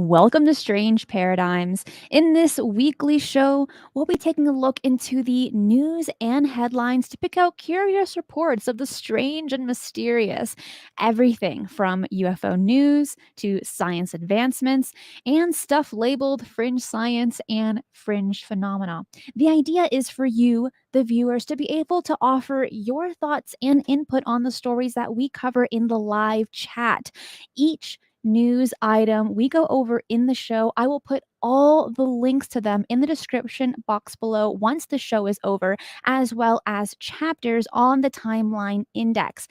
Welcome to Strange Paradigms. In this weekly show, we'll be taking a look into the news and headlines to pick out curious reports of the strange and mysterious. Everything from UFO news to science advancements and stuff labeled fringe science and fringe phenomena. The idea is for you, the viewers, to be able to offer your thoughts and input on the stories that we cover in the live chat. Each news item we go over in the show, I will put all the links to them in the description box below once the show is over, as well as chapters on the timeline index.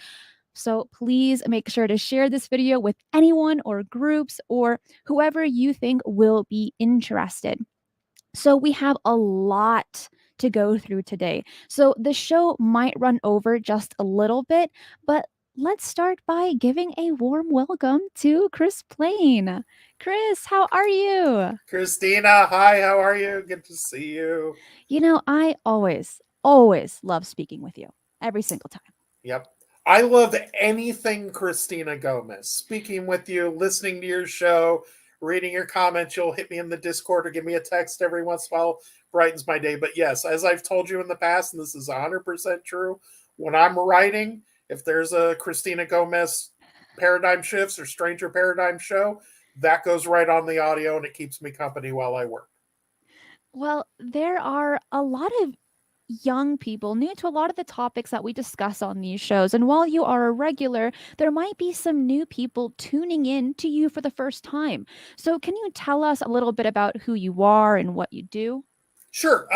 So please make sure to share this video with anyone or groups or whoever you think will be interested. So we have a lot to go through today. So the show might run over just a little bit, but let's start by giving a warm welcome to Chris Plain. Chris, how are you? Cristina, hi, how are you? Good to see you. I always love speaking with you every single time. Yep. I love anything Cristina Gomez. Speaking with you, listening to your show, reading your comments. You'll hit me in the Discord or give me a text every once in a while. Brightens my day. But yes, as I've told you in the past, and this is 100% true, when I'm writing, if there's a Cristina Gomez paradigm shifts or stranger paradigm show, that goes right on the audio and it keeps me company while I work. Well, there are a lot of young people new to a lot of the topics that we discuss on these shows. And while you are a regular, there might be some new people tuning in to you for the first time. So, can you tell us a little bit about who you are and what you do? Sure.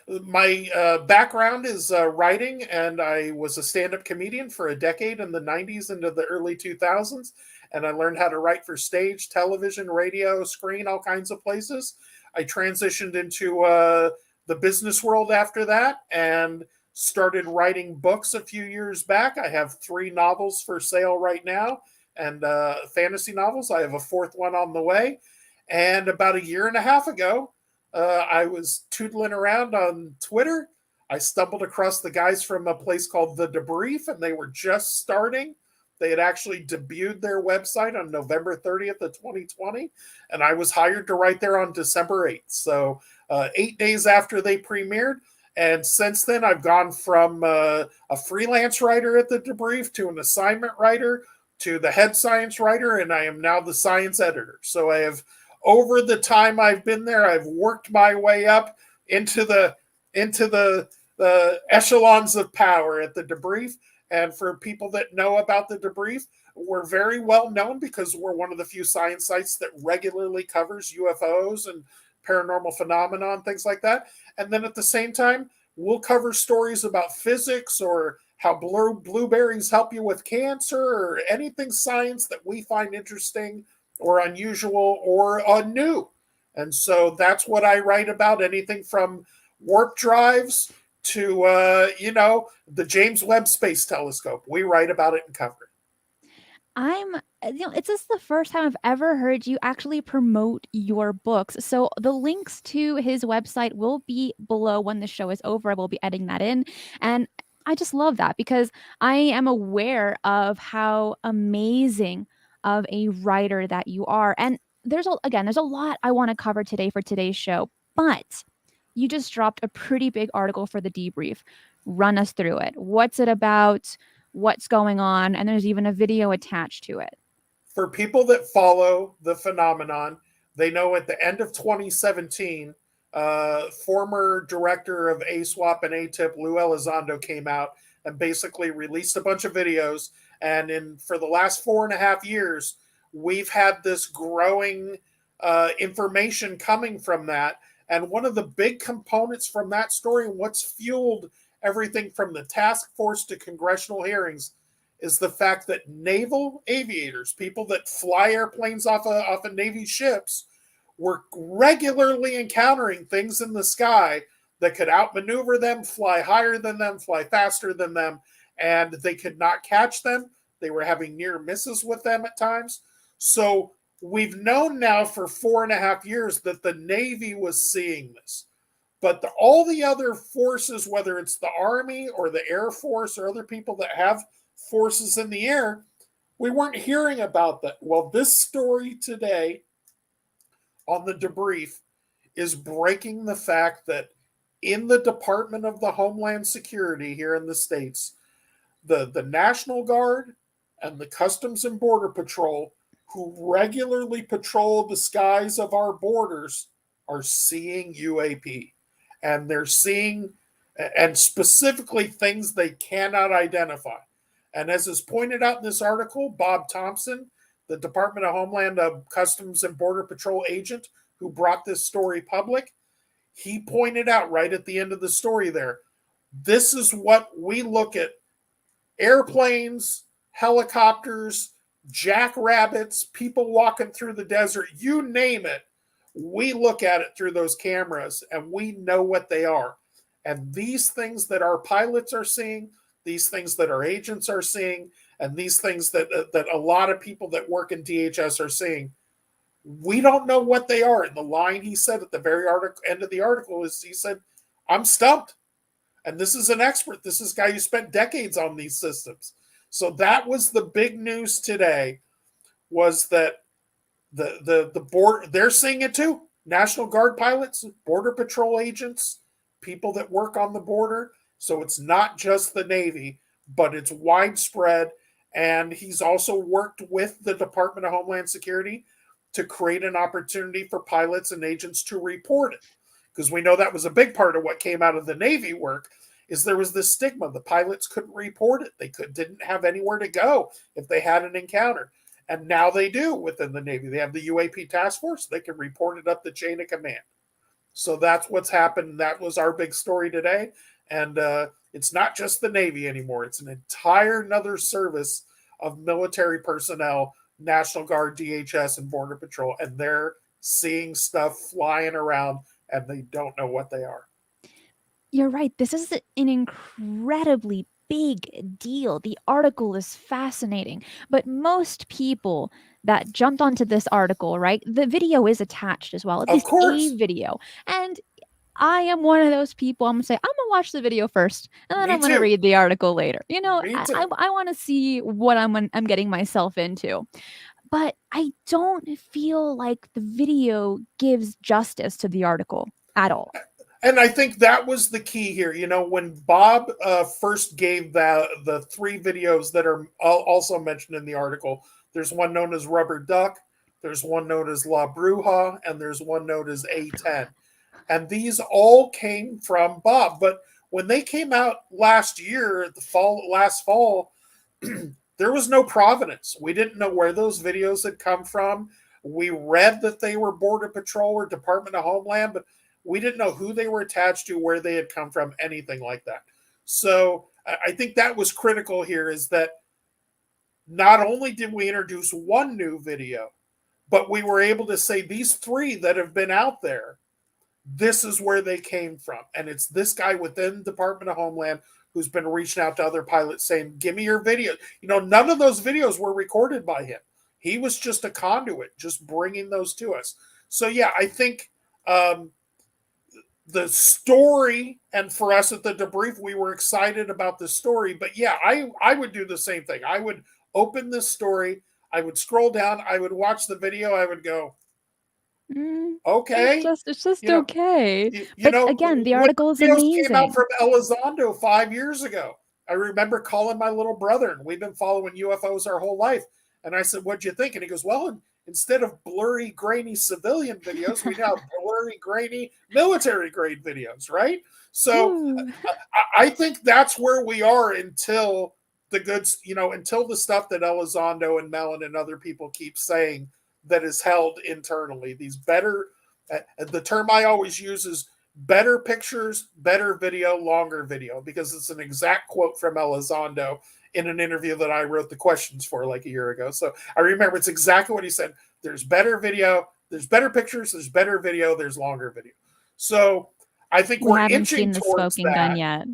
My background is writing, and I was a stand up comedian for a decade in the 90s into the early 2000s. And I learned how to write for stage, television, radio, screen, all kinds of places. I transitioned into the business world after that and started writing books a few years back. I have 3 novels for sale right now and fantasy novels. I have a fourth one on the way. And about a year and a half ago, I was tootling around on Twitter. I stumbled across the guys from a place called the Debrief, and they were just starting. They had actually debuted their website on November 30th of 2020, and I was hired to write there on December 8th. So 8 days after they premiered, and since then I've gone from a freelance writer at the Debrief to an assignment writer to the head science writer, and I am now the science editor. So I have over the time I've been there, I've worked my way up into the echelons of power at the Debrief. And for people that know about the Debrief, we're very well known because we're one of the few science sites that regularly covers UFOs and paranormal phenomena and things like that. And then at the same time, we'll cover stories about physics or how blueberries help you with cancer or anything science that we find interesting or unusual or new. And so that's what I write about, anything from warp drives to, the James Webb Space Telescope. We write about it and cover it. It's just the first time I've ever heard you actually promote your books. So the links to his website will be below when the show is over. I will be editing that in. And I just love that because I am aware of how amazing of a writer that you are. And there's a lot I want to cover today for today's show, but you just dropped a pretty big article for the Debrief. Run us through it. What's it about? What's going on? And there's even a video attached to it. For people that follow the phenomenon, they know at the end of 2017, former director of ASWAP and ATIP, Lou Elizondo, came out and basically released a bunch of videos. And for the last 4.5 years, we've had this growing information coming from that. And one of the big components from that story, and what's fueled everything from the task force to congressional hearings, is the fact that naval aviators, people that fly airplanes off of Navy ships, were regularly encountering things in the sky that could outmaneuver them, fly higher than them, fly faster than them, and they could not catch them. They were having near misses with them at times. So we've known now for 4.5 years that the Navy was seeing this. But all the other forces, whether it's the Army or the Air Force or other people that have forces in the air, we weren't hearing about that. Well, this story today on the debrief is breaking the fact that in the Department of the Homeland Security here in the States, the National Guard and the Customs and Border Patrol, who regularly patrol the skies of our borders, are seeing UAP. And they're seeing, and specifically things they cannot identify. And as is pointed out in this article, Bob Thompson, the Department of Homeland Customs and Border Patrol agent who brought this story public, he pointed out right at the end of the story there, this is what we look at: airplanes, helicopters, jackrabbits, people walking through the desert, you name it. We look at it through those cameras and we know what they are. And these things that our pilots are seeing, these things that our agents are seeing, and these things that a lot of people that work in DHS are seeing, we don't know what they are. And the line he said at the very end of the article is, he said, I'm stumped. And this is an expert. This is a guy who spent decades on these systems. So that was the big news today, was that the border, they're seeing it too. National Guard pilots, Border Patrol agents, people that work on the border. So it's not just the Navy, but it's widespread. And he's also worked with the Department of Homeland Security to create an opportunity for pilots and agents to report it. Because we know that was a big part of what came out of the Navy work, is there was this stigma. The pilots couldn't report it. They didn't have anywhere to go if they had an encounter. And now they do within the Navy. They have the UAP task force. They can report it up the chain of command. So that's what's happened. That was our big story today. And it's not just the Navy anymore. It's an entire another service of military personnel, National Guard, DHS, and Border Patrol. And they're seeing stuff flying around and they don't know what they are. You're right. This is an incredibly big deal. The article is fascinating, but most people that jumped onto this article, right? The video is attached as well, at least a video. And I am one of those people. I'm gonna say, I'm gonna watch the video first, and then I'm gonna read the article later. You know, I want to see what I'm getting myself into. But I don't feel like the video gives justice to the article at all. And I think that was the key here. You know, when Bob first gave the 3 videos that are also mentioned in the article, there's one known as Rubber Duck, there's one known as La Bruja, and there's one known as A10. And these all came from Bob. But when they came out last year, last fall, there was no provenance. We didn't know where those videos had come from. We read that they were Border Patrol or Department of Homeland, but we didn't know who they were attached to, where they had come from, anything like that. So I think that was critical here, is that not only did we introduce one new video, but we were able to say these 3 that have been out there, this is where they came from. And it's this guy within the Department of Homeland who's been reaching out to other pilots saying, give me your video. You know, none of those videos were recorded by him. He was just a conduit, just bringing those to us. So, yeah, I think the story, and for us at the Debrief, we were excited about the story. But, yeah, I would do the same thing. I would open this story. I would scroll down. I would watch the video. I would go, okay, it's just okay. But again, the article is amazing. Came out from Elizondo 5 years ago. I remember calling my little brother, and we've been following UFOs our whole life. And I said, "What'd you think?" And he goes, "Well, instead of blurry, grainy civilian videos, we now have blurry, grainy military grade videos, right?" So I think that's where we are until the goods, until the stuff that Elizondo and Mellon and other people keep saying that is held internally. These better, the term I always use is better pictures, better video, longer video, because it's an exact quote from Elizondo in an interview that I wrote the questions for like a year ago. So I remember it's exactly what he said. There's better video, there's better pictures, there's better video, there's longer video. So I think we're inching towards that. Gun yet.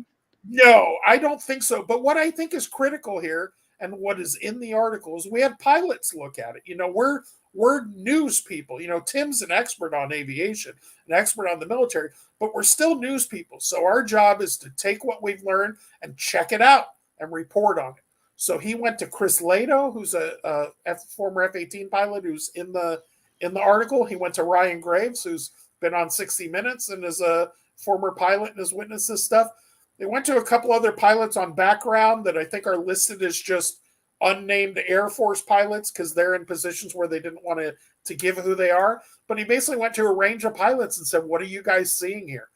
No, I don't think so. But what I think is critical here, and what is in the article, is we had pilots look at it. We're news people. Tim's an expert on aviation, an expert on the military, but we're still news people. So our job is to take what we've learned and check it out and report on it. So he went to Chris Lato, who's a former F-18 pilot who's in the in the article. He went to Ryan Graves, who's been on 60 Minutes and is a former pilot and has witnessed this stuff. They went to a couple other pilots on background that I think are listed as just unnamed Air Force pilots because they're in positions where they didn't want to give who they are. But he basically went to a range of pilots and said, what are you guys seeing here?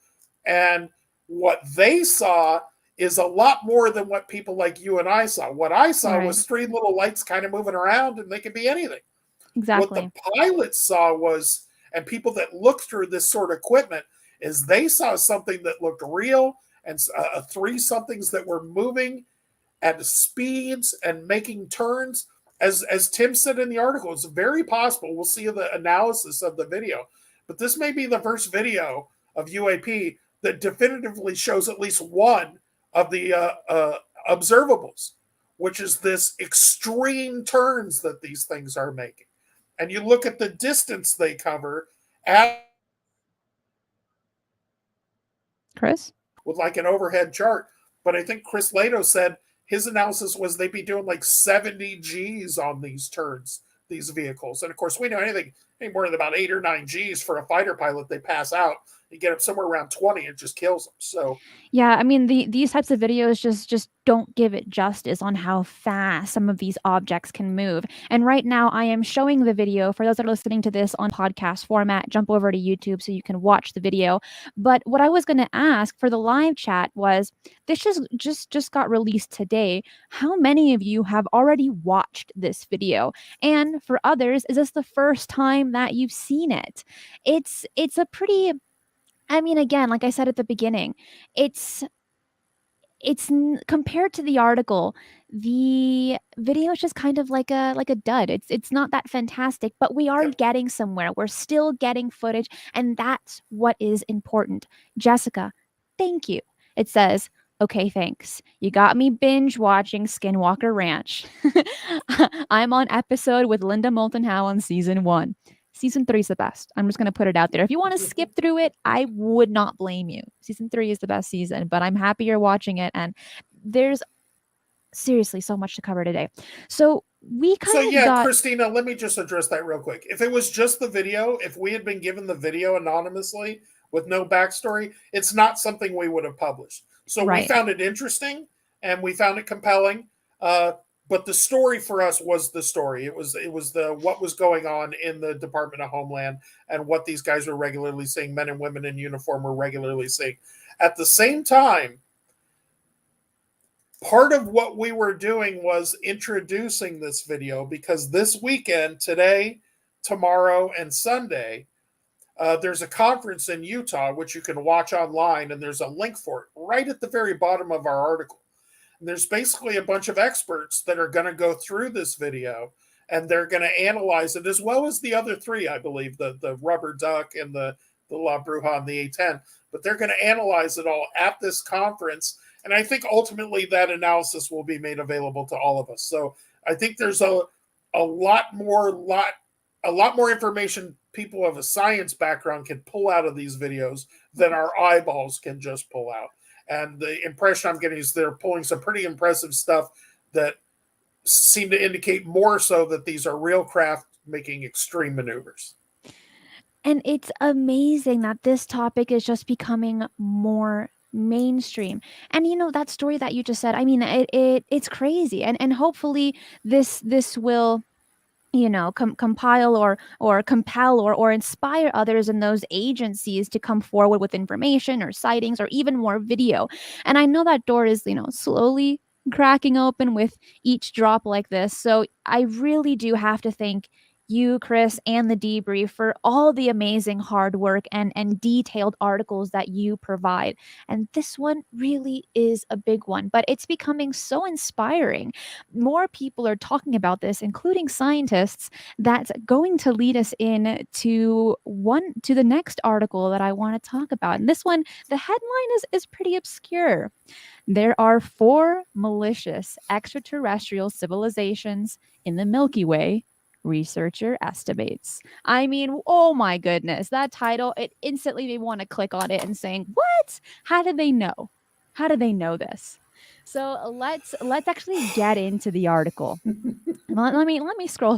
And what they saw is a lot more than what people like you and I saw. What I saw was three little lights kind of moving around, and they could be anything. Exactly. What the pilots saw was, and people that look through this sort of equipment, is they saw something that looked real, and three somethings that were moving at speeds and making turns. As Tim said in the article, it's very possible, we'll see the analysis of the video, but this may be the first video of UAP that definitively shows at least one of the observables, which is this extreme turns that these things are making. And you look at the distance they cover at Chris? With like an overhead chart. But I think Chris Lato said his analysis was they'd be doing like 70 Gs on these turns, these vehicles. And of course, we know any more than about 8 or 9 Gs for a fighter pilot, they pass out. You get up somewhere around 20, it just kills them. So yeah, I mean, these types of videos just don't give it justice on how fast some of these objects can move. And right now, I am showing the video for those that are listening to this on podcast format. Jump over to YouTube so you can watch the video. But what I was going to ask for the live chat was, this just got released today. How many of you have already watched this video? And for others, is this the first time that you've seen it? It's a pretty, I mean, again, like I said at the beginning, it's compared to the article, the video is just kind of like a dud. It's not that fantastic, but we are getting somewhere. We're still getting footage, and that's what is important. Jessica, thank you. It says, okay, thanks. You got me binge watching Skinwalker Ranch. I'm on episode with Linda Moulton Howe on season 1. Season 3 is the best. I'm just going to put it out there. If you want to skip through it, I would not blame you. Season 3 is the best season, but I'm happy you're watching it. And there's seriously so much to cover today. So we kind of got... Cristina, let me just address that real quick. If it was just the video, if we had been given the video anonymously with no backstory, it's not something we would have published. So we found it interesting and we found it compelling. But the story for us was the story. It was the what was going on in the Department of Homeland and what these guys were regularly seeing, men and women in uniform were regularly seeing. At the same time, part of what we were doing was introducing this video because this weekend, today, tomorrow, and Sunday, there's a conference in Utah, which you can watch online, and there's a link for it right at the very bottom of our article. There's basically a bunch of experts that are going to go through this video and they're going to analyze it as well as the other three, I believe, the rubber duck and the La Bruja and the A-10. But they're going to analyze it all at this conference. And I think ultimately that analysis will be made available to all of us. So I think there's a lot more information people of a science background can pull out of these videos than our eyeballs can just pull out. And the impression I'm getting is they're pulling some pretty impressive stuff that seem to indicate more so that these are real craft making extreme maneuvers. And it's amazing that this topic is just becoming more mainstream. And you know, that story that you just said, I mean, it's crazy. And hopefully this will, you know, compile or compel or inspire others in those agencies to come forward with information or sightings or even more video. And I know that door is, you know, slowly cracking open with each drop like this. So I really do have to thank you, Chris, and the Debrief for all the amazing hard work and detailed articles that you provide. And this one really is a big one, but it's becoming so inspiring. More people are talking about this, including scientists, that's going to lead us in to the next article that I want to talk about. And this one, the headline is pretty obscure. There are 4 malicious extraterrestrial civilizations in the Milky Way, researcher estimates. I mean, oh my goodness, that title, it instantly made me want to click on it and saying, what? How did they know? How did they know this? So let's actually get into the article. Let me scroll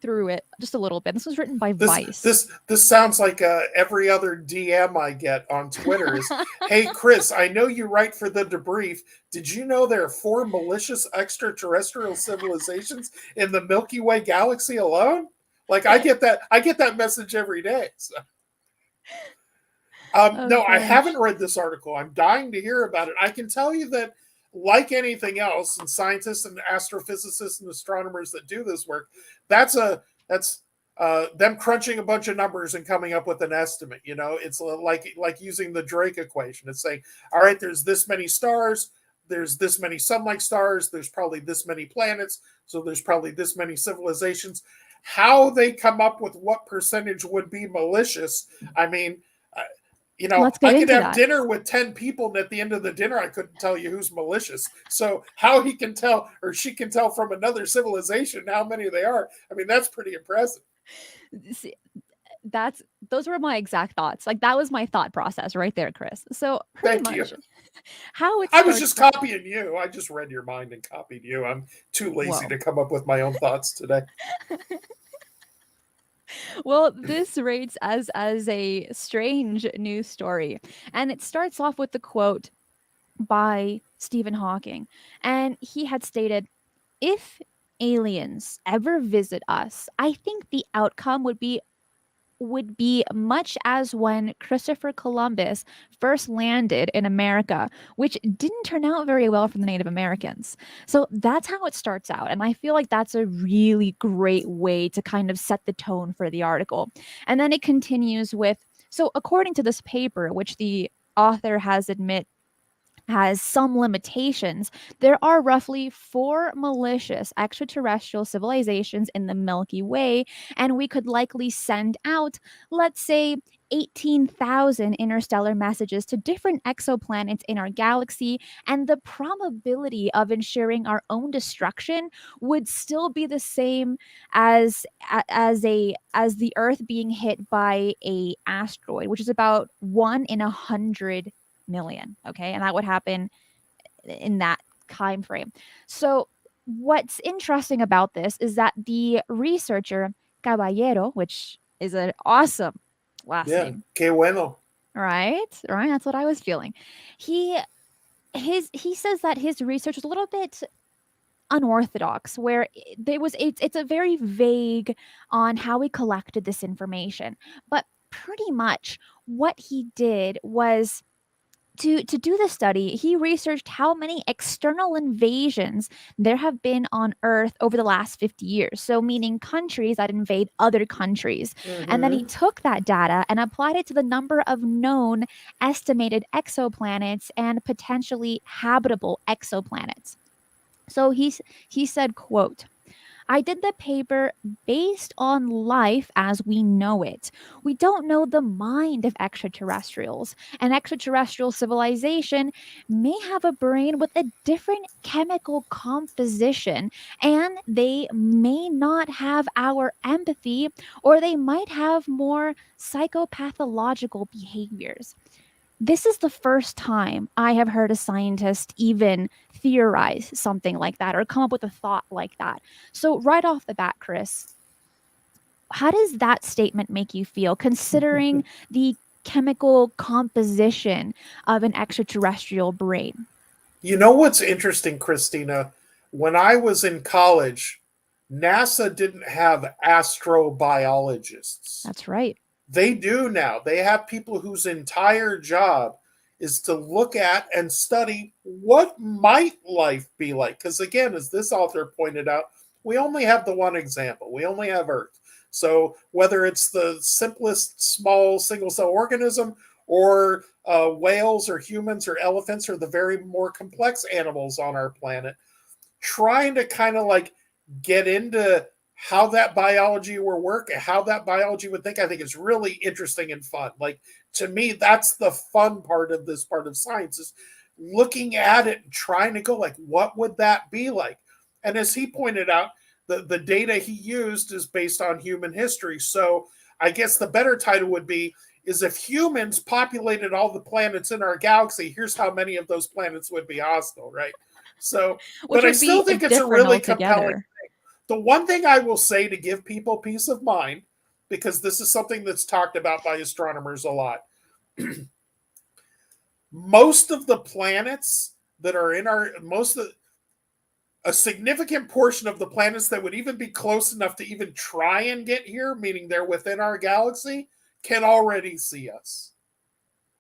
through it just a little bit. This was written by This Vice. this sounds like every other DM I get on Twitter is, "Hey Chris, I know you write for the Debrief. Did you know there are 4 malicious extraterrestrial civilizations in the Milky Way galaxy alone?" Like I get that message every day. So. Oh No, I gosh. haven't read this article. I'm dying to hear about it. I can tell you that, like anything else, and scientists and astrophysicists and astronomers that do this work, that's them crunching a bunch of numbers and coming up with an estimate. You know, it's like using the Drake equation. It's saying, all right, there's this many stars, there's this many sun-like stars, there's probably this many planets, so there's probably this many civilizations. How they come up with what percentage would be malicious, I mean, Let's I get could into have that. dinner with 10 people, and at the end of the dinner, I couldn't tell you who's malicious. So, how he can tell, or she can tell from another civilization how many they are, I mean, that's pretty impressive. See, those were my exact thoughts. Like that was my thought process right there, Chris. So pretty Thank you. much how it I was starts. just copying you. I just read your mind and copied you. I'm too lazy Whoa. to come up with my own thoughts today. Well, this rates as a strange news story, and it starts off with the quote by Stephen Hawking, and he had stated, "If aliens ever visit us, I think the outcome would be much as when Christopher Columbus first landed in America, which didn't turn out very well for the Native Americans." So that's how it starts out. And I feel like that's a really great way to kind of set the tone for the article. And then it continues with, so according to this paper, which the author has some limitations, there are roughly 4 malicious extraterrestrial civilizations in the Milky Way, and we could likely send out, let's say, 18,000 interstellar messages to different exoplanets in our galaxy, and the probability of ensuring our own destruction would still be the same as the Earth being hit by a asteroid, which is about 1 in 100 million. Okay, and that would happen in that time frame. So what's interesting about this is that the researcher Caballero, which is an awesome last Yeah, name, que bueno. right? Right, that's what I was feeling. He he says that his research was a little bit unorthodox, where it's a very vague on how he collected this information, but pretty much what he did was to do the study, he researched how many external invasions there have been on Earth over the last 50 years. So, meaning countries that invade other countries. And then he Mm-hmm. took that data and applied it to the number of known estimated exoplanets and potentially habitable exoplanets. So he said, quote, "I did the paper based on life as we know it. We don't know the mind of extraterrestrials. An extraterrestrial civilization may have a brain with a different chemical composition, and they may not have our empathy, or they might have more psychopathological behaviors." This is the first time I have heard a scientist even theorize something like that or come up with a thought like that. So, right off the bat, Chris, how does that statement make you feel considering the chemical composition of an extraterrestrial brain? You know what's interesting, Christina? When I was in college, NASA didn't have astrobiologists. That's right. They do now. They have people whose entire job is to look at and study what might life be like. Because again, as this author pointed out, we only have the one example. We only have Earth. So whether it's the simplest small single cell organism or whales or humans or elephants or the very more complex animals on our planet, trying to kind of like get into how that biology will work and how that biology would think, I think is really interesting and fun. Like to me, that's the fun part of this part of science is looking at it and trying to go like, what would that be like? And as he pointed out, the data he used is based on human history. So I guess the better title would be is if humans populated all the planets in our galaxy, here's how many of those planets would be hostile, right? So, but Which I would still be think it's a different really compelling altogether. thing. The one thing I will say to give people peace of mind, because this is something that's talked about by astronomers a lot, most of the planets that are in our, a significant portion of the planets that would even be close enough to even try and get here, meaning they're within our galaxy, can already see us.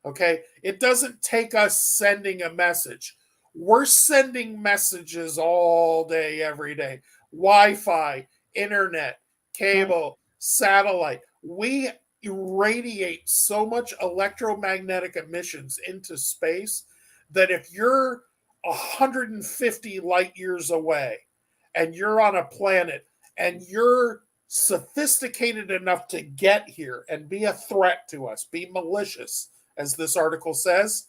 Okay? It doesn't take us sending a message. We're sending messages all day, every day. Wi-Fi, internet, cable, satellite. We irradiate so much electromagnetic emissions into space that if you're 150 light years away and you're on a planet and you're sophisticated enough to get here and be a threat to us, be malicious, as this article says,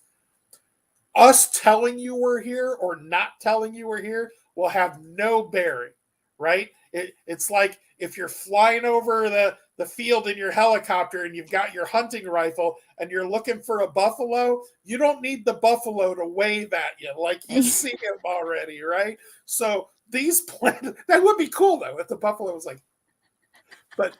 us telling you we're here or not telling you we're here will have no bearing, right? It's like if you're flying over the field in your helicopter and you've got your hunting rifle and you're looking for a buffalo, you don't need the buffalo to wave at you. Like, you see him already, right? So these planets, that would be cool though if the buffalo was like, but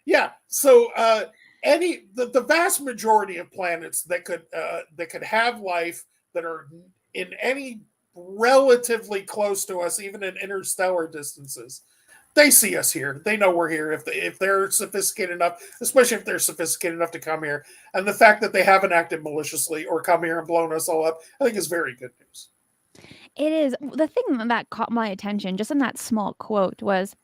yeah. So the vast majority of planets that could have life that are in any relatively close to us, even in interstellar distances, they see us here. They know we're here if they're sophisticated enough, especially if they're sophisticated enough to come here. And the fact that they haven't acted maliciously or come here and blown us all up, I think is very good news. It is. The thing that caught my attention just in that small quote was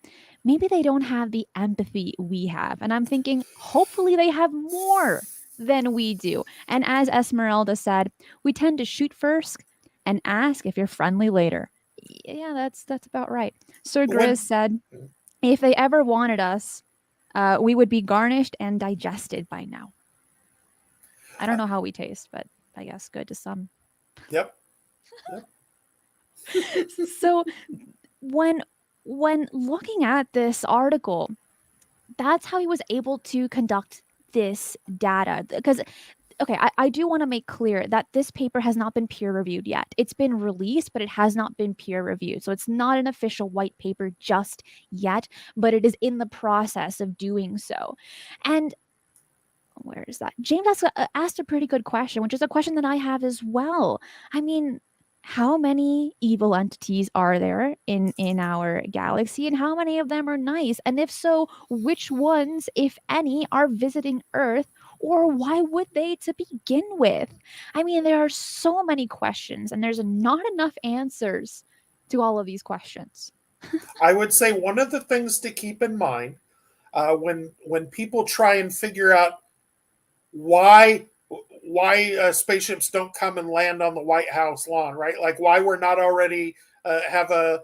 maybe they don't have the empathy we have. And I'm thinking, hopefully they have more than we do. And as Esmeralda said, we tend to shoot first and ask if you're friendly later. Yeah, that's about right. Sir Grizz said, if they ever wanted us, we would be garnished and digested by now. I don't know how we taste, but I guess good to some. Yep. So when looking at this article, that's how he was able to conduct this data. Because, okay, I do want to make clear that this paper has not been peer reviewed yet. It's been released, but it has not been peer reviewed. So it's not an official white paper just yet, but it is in the process of doing so. And where is that? James asked a pretty good question, which is a question that I have as well. I mean, how many evil entities are there in our galaxy, and how many of them are nice? And if so, which ones, if any, are visiting Earth, or why would they to begin with? I mean, there are so many questions, and there's not enough answers to all of these questions. I would say one of the things to keep in mind when people try and figure out why spaceships don't come and land on the White House lawn, right? Like why we're not already have a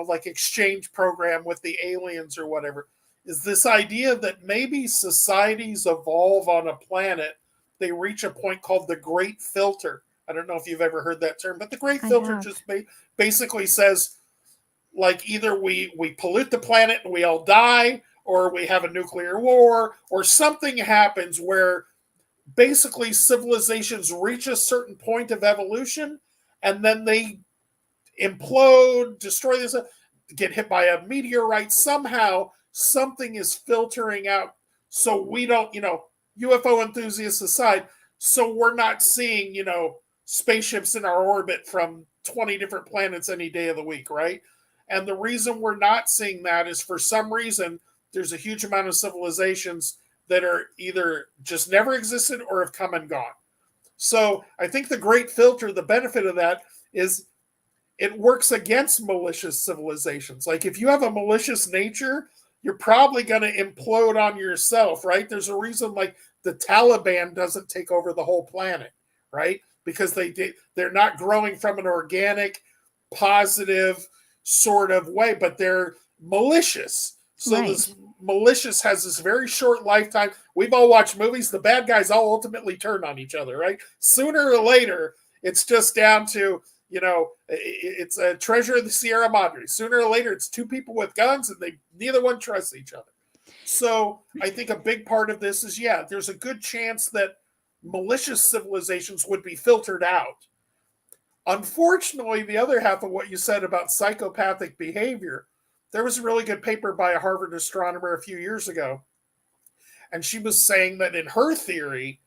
like exchange program with the aliens or whatever, is this idea that maybe societies evolve on a planet, they reach a point called the Great Filter. I don't know if you've ever heard that term, but the Great Filter just basically says, like, either we pollute the planet and we all die, or we have a nuclear war, or something happens where basically civilizations reach a certain point of evolution and then they implode, destroy this, get hit by a meteorite. Somehow something is filtering out, so we don't, UFO enthusiasts aside, so we're not seeing, spaceships in our orbit from 20 different planets any day of the week, right? And the reason we're not seeing that is, for some reason, there's a huge amount of civilizations that are either just never existed or have come and gone. So I think the Great Filter, the benefit of that is it works against malicious civilizations. Like if you have a malicious nature, you're probably going to implode on yourself, right? There's a reason like the Taliban doesn't take over the whole planet, right? Because they're not growing from an organic, positive sort of way, but they're malicious. So right. This Malicious has this very short lifetime. We've all watched movies. The bad guys all ultimately turn on each other, right? Sooner or later, it's just down to, it's a Treasure of the Sierra Madre. Sooner or later, it's two people with guns and neither one trusts each other. So I think a big part of this is, there's a good chance that malicious civilizations would be filtered out. Unfortunately, the other half of what you said about psychopathic behavior, there was a really good paper by a Harvard astronomer a few years ago, and she was saying that in her theory,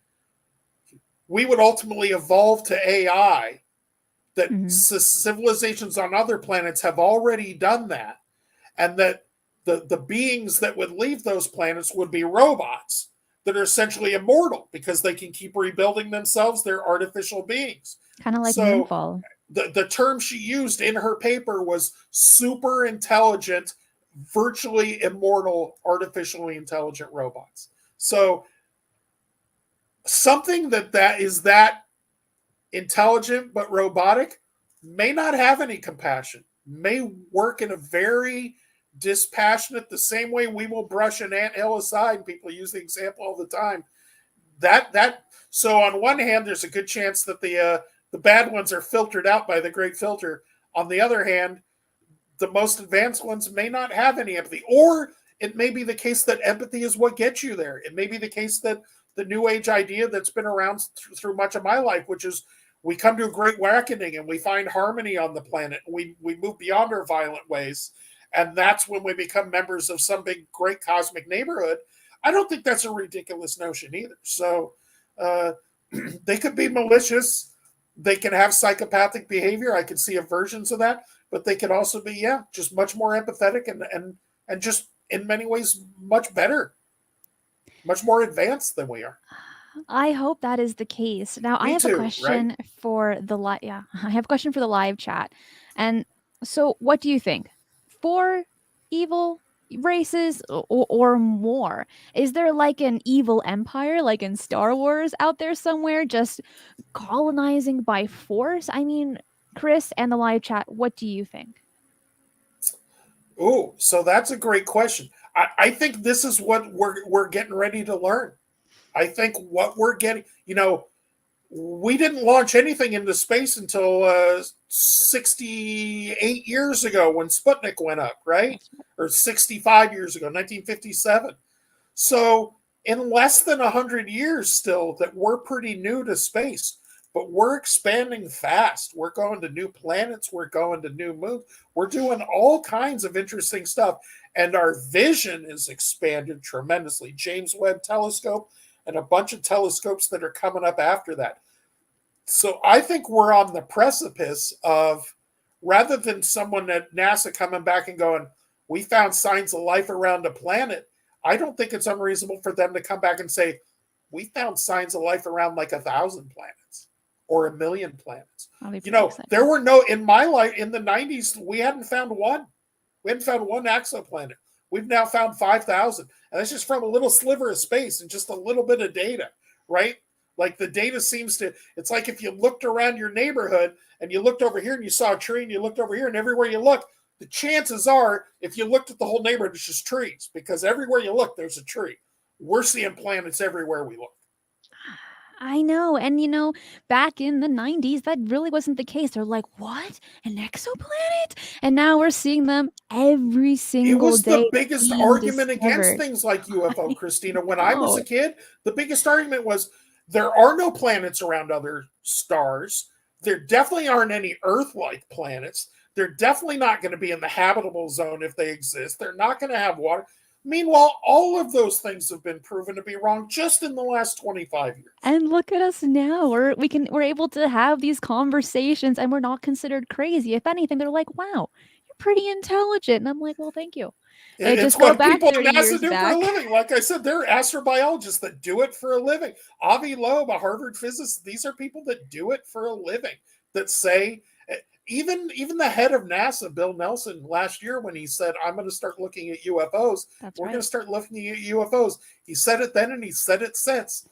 we would ultimately evolve to AI, that civilizations on other planets have already done that, and that the beings that would leave those planets would be robots that are essentially immortal because they can keep rebuilding themselves. They're artificial beings. Kind of like So Moonfall. the term she used in her paper was super intelligent, virtually immortal, artificially intelligent robots. So something that is that intelligent but robotic may not have any compassion, may work in a very dispassionate, the same way we will brush an anthill aside. People use the example all the time. So on one hand, there's a good chance that the bad ones are filtered out by the great filter. On the other hand, the most advanced ones may not have any empathy, or it may be the case that empathy is what gets you there. It may be the case that the New Age idea that's been around through much of my life, which is we come to a great reckoning and we find harmony on the planet. We move beyond our violent ways. And that's when we become members of some big, great cosmic neighborhood. I don't think that's a ridiculous notion either. So they could be malicious. They can have psychopathic behavior. I can see versions of that. But they could also be, just much more empathetic and just in many ways much better, much more advanced than we are. I hope that is the case. Now, I have a question for the I have a question for the live chat. And so, what do you think? 4 evil races or more? Is there like an evil empire, like in Star Wars, out there somewhere, just colonizing by force? I mean, Chris and the live chat, what do you think? Oh, so that's a great question. I think this is what we're getting ready to learn. I think what we're getting, we didn't launch anything into space until 68 years ago when Sputnik went up, right? Or 65 years ago, 1957. So in less than 100 years still that we're pretty new to space, but we're expanding fast. We're going to new planets. We're going to new moons. We're doing all kinds of interesting stuff. And our vision is expanded tremendously. James Webb Telescope and a bunch of telescopes that are coming up after that. So I think we're on the precipice of, rather than someone at NASA coming back and going, we found signs of life around a planet, I don't think it's unreasonable for them to come back and say, we found signs of life around like 1,000 planets or 1,000,000 planets. There were no, in my life, in the 90s, we hadn't found one. We hadn't found one exoplanet. We've now found 5,000. And that's just from a little sliver of space and just a little bit of data, right? Like the data seems to, it's like if you looked around your neighborhood and you looked over here and you saw a tree and you looked over here and everywhere you look, the chances are, if you looked at the whole neighborhood, it's just trees, because everywhere you look, there's a tree. We're seeing planets everywhere we look. I know. And, back in the 90s, that really wasn't the case. They're like, what? An exoplanet? And now we're seeing them every single day. It was the biggest argument against things like UFO, Cristina. When I was a kid, the biggest argument was there are no planets around other stars. There definitely aren't any Earth-like planets. They're definitely not going to be in the habitable zone if they exist. They're not going to have water. Meanwhile, all of those things have been proven to be wrong just in the last 25 years. And look at us now. We're able to have these conversations and we're not considered crazy. If anything, they're like, wow, you're pretty intelligent. And I'm like, well, thank you. It's what people at NASA do for a living. Like I said, they're astrobiologists that do it for a living. Avi Loeb, a Harvard physicist, these are people that do it for a living, that say, even the head of NASA, Bill Nelson, last year when he said, I'm going to start looking at UFOs, we're going to start looking at UFOs. He said it then and he said it since.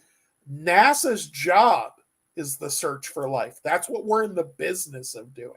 NASA's job is the search for life. That's what we're in the business of doing.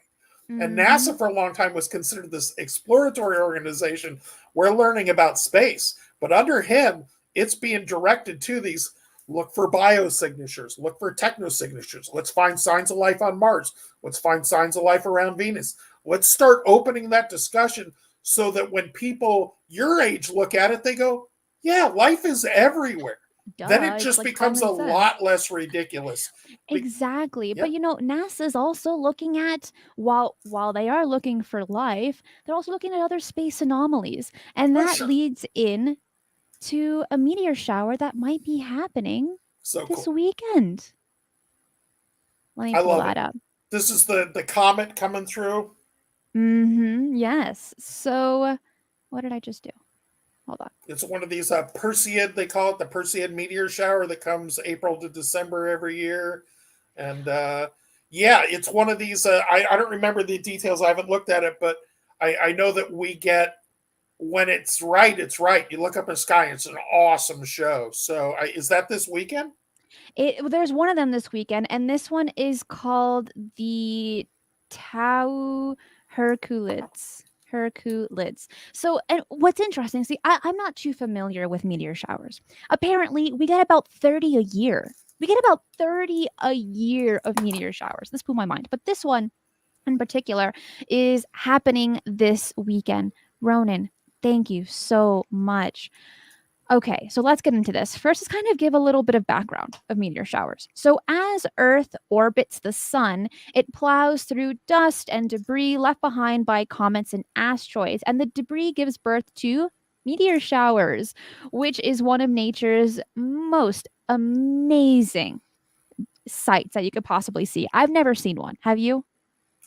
Mm-hmm. And NASA for a long time was considered this exploratory organization. We're learning about space. But under him, it's being directed to these. Look for biosignatures. Look for technosignatures. Let's find signs of life on Mars. Let's find signs of life around Venus. Let's start opening that discussion so that when people your age look at it, they go, yeah, life is everywhere. then it Duh, it's just like becomes a common sense. lot less ridiculous. Exactly. But Yep, you know, NASA is also looking at while they are looking for life, they're also looking at other space anomalies. And for that sure. leads in to a meteor shower that might be happening So this cool. weekend. Let me I pull love that it. up. This is the comet coming through. Yes. So what did I just do? Hold on. It's one of these Perseid, they call it the Perseid meteor shower that comes April to December every year. And yeah, it's one of these. I don't remember the details. I haven't looked at it, but I know that we get when it's right, it's right. You look up in the sky, it's an awesome show. So is that this weekend? There's one of them this weekend, and this one is called the Tau Herculids. Herculids. So, and what's interesting, see, I'm not too familiar with meteor showers. Apparently, we get about 30 a year. We get about 30 a year of meteor showers. This blew my mind. But this one in particular is happening this weekend. Ronan, thank you so much. Okay, so let's get into this. First, let's kind of give a little bit of background of meteor showers. So, as Earth orbits the sun, it plows through dust and debris left behind by comets and asteroids, and the debris gives birth to meteor showers, which is one of nature's most amazing sights that you could possibly see. I've never seen one. Have you?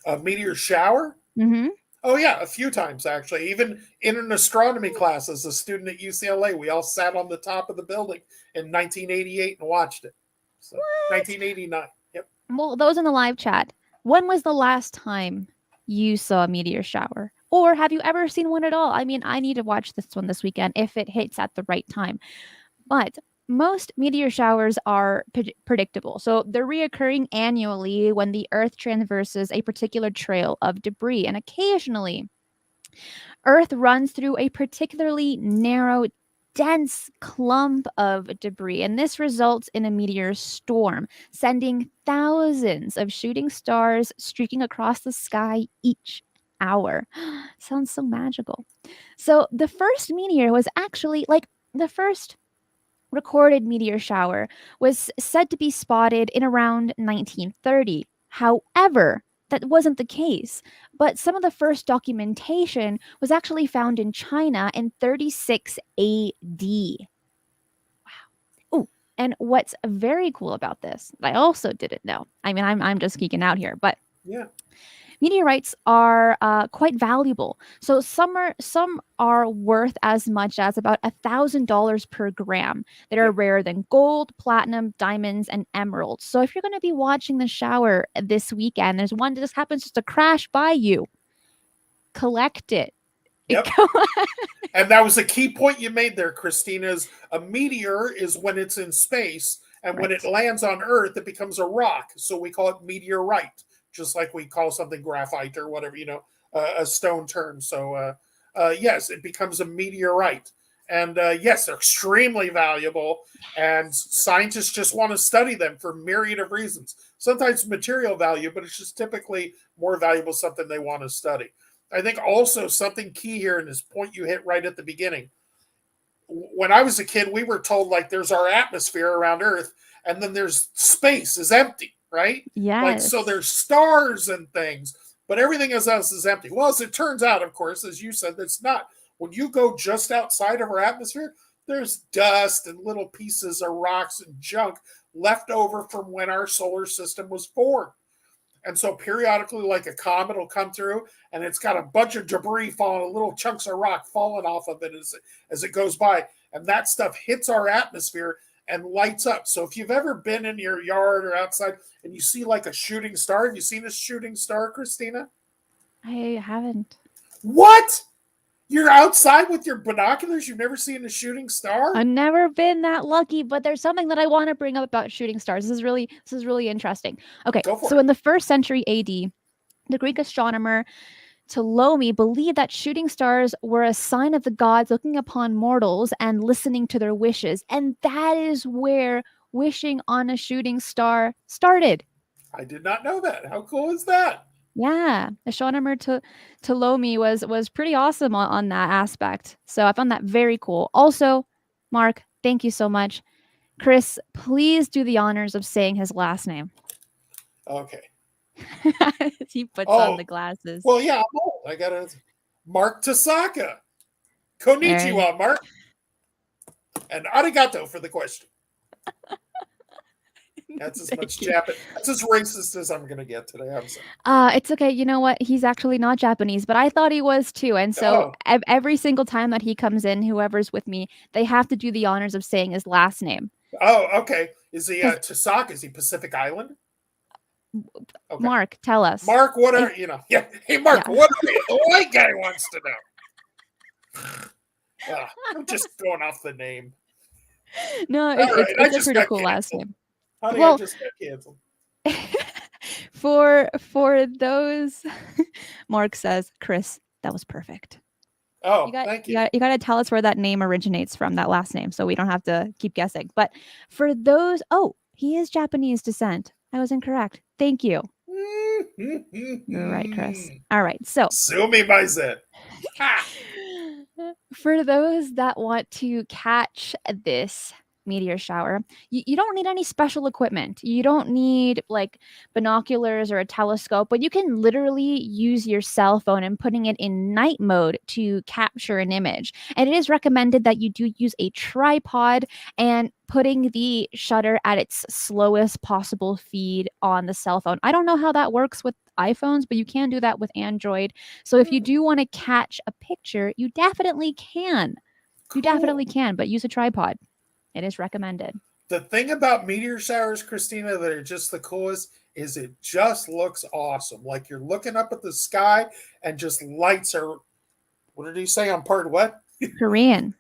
A meteor shower? Mm-hmm. Oh yeah, a few times actually. Even in an astronomy class as a student at UCLA, we all sat on the top of the building in 1988 and watched it. So What? 1989. Yep. Well, those in the live chat, when was the last time you saw a meteor shower? Or have you ever seen one at all? I mean, I need to watch this one this weekend if it hits at the right time. But most meteor showers are predictable. So they're reoccurring annually when the Earth traverses a particular trail of debris. And occasionally, Earth runs through a particularly narrow, dense clump of debris, and this results in a meteor storm, sending thousands of shooting stars streaking across the sky each hour. Sounds so magical. So, the first meteor was actually like the first recorded meteor shower was said to be spotted in around 1930. However, that wasn't the case, but some of the first documentation was actually found in China in 36 AD. Wow. Oh, and what's very cool about this, I also didn't know. I mean, I'm just geeking out here, but Yeah. meteorites are quite valuable. So some are worth as much as about $1,000 per gram. That are Yep. rarer than gold, platinum, diamonds, and emeralds. So if you're going to be watching the shower this weekend, there's one that just happens just to crash by you. Collect it. Yep. And that was a key point you made there, Christina. Is a meteor is when it's in space, and when it Right. lands on Earth, it becomes a rock. So we call it meteorite, just like we call something graphite or whatever, a stone term. So yes, it becomes a meteorite. And yes, they're extremely valuable, and scientists just want to study them for myriad of reasons. Sometimes material value, but it's just typically more valuable something they want to study. I think also something key here in this point you hit right at the beginning. When I was a kid, we were told like there's our atmosphere around Earth, and then there's space is empty, right? Like so Yes. there's stars and things, but everything else is empty. Well, as it turns out, of course, as you said, that's not. When you go just outside of our atmosphere, there's dust and little pieces of rocks and junk left over from when our solar system was formed. And so periodically, like a comet will come through and it's got a bunch of debris falling, little chunks of rock falling off of it as it goes by. And that stuff hits our atmosphere and lights up. So if you've ever been in your yard or outside and you see like a shooting star, have you seen a shooting star, Christina? I haven't. What? You're outside with your binoculars? You've never seen a shooting star? I've never been that lucky, but there's something that I want to bring up about shooting stars. This is really interesting. Okay, Go for so it. in the first century AD, the Greek astronomer Ptolemy believed that shooting stars were a sign of the gods looking upon mortals and listening to their wishes. And that is where wishing on a shooting star started. I did not know that. How cool is that? Yeah, astronomer Ptolemy was pretty awesome on that aspect. So I found that very cool. Also, Mark, thank you so much. Chris, please do the honors of saying his last name. Okay. He puts on the glasses. Well, yeah, I'm old. I got to. Mark Tasaka. There. Konnichiwa, Mark. And arigato for the question. That's as much Japanese. That's as racist as I'm gonna get today. I'm sorry. It's okay. You know what? He's actually not Japanese, but I thought he was too. And so every single time that he comes in, whoever's with me, they have to do the honors of saying his last name. Oh, okay. Is he Tasaka? Is he Pacific Island? Okay. Mark, tell us. Mark, what are you know? Yeah. Hey, Mark, what are you? The white guy wants to know. I'm just going off the name. No, it's a pretty cool last name. Honey, I just got canceled. For those, Mark says, Chris, that was perfect. Oh, thank you. You got to tell us where that name originates from, that last name, so we don't have to keep guessing. But for those, he is Japanese descent. I was incorrect. Thank you. You're right, Chris. All right, so sue me, my Zen. For those that want to catch this meteor shower, you don't need any special equipment. You don't need like binoculars or a telescope, but you can literally use your cell phone and putting it in night mode to capture an image. And it is recommended that you do use a tripod and putting the shutter at its slowest possible speed on the cell phone. I don't know how that works with iPhones, but you can do that with Android. So if you do want to catch a picture, you definitely can. You definitely can, but use a tripod. It is recommended. The thing about meteor showers, Cristina, that are just the coolest is it just looks awesome. Like you're looking up at the sky and just lights are, what did he say on part what? Korean.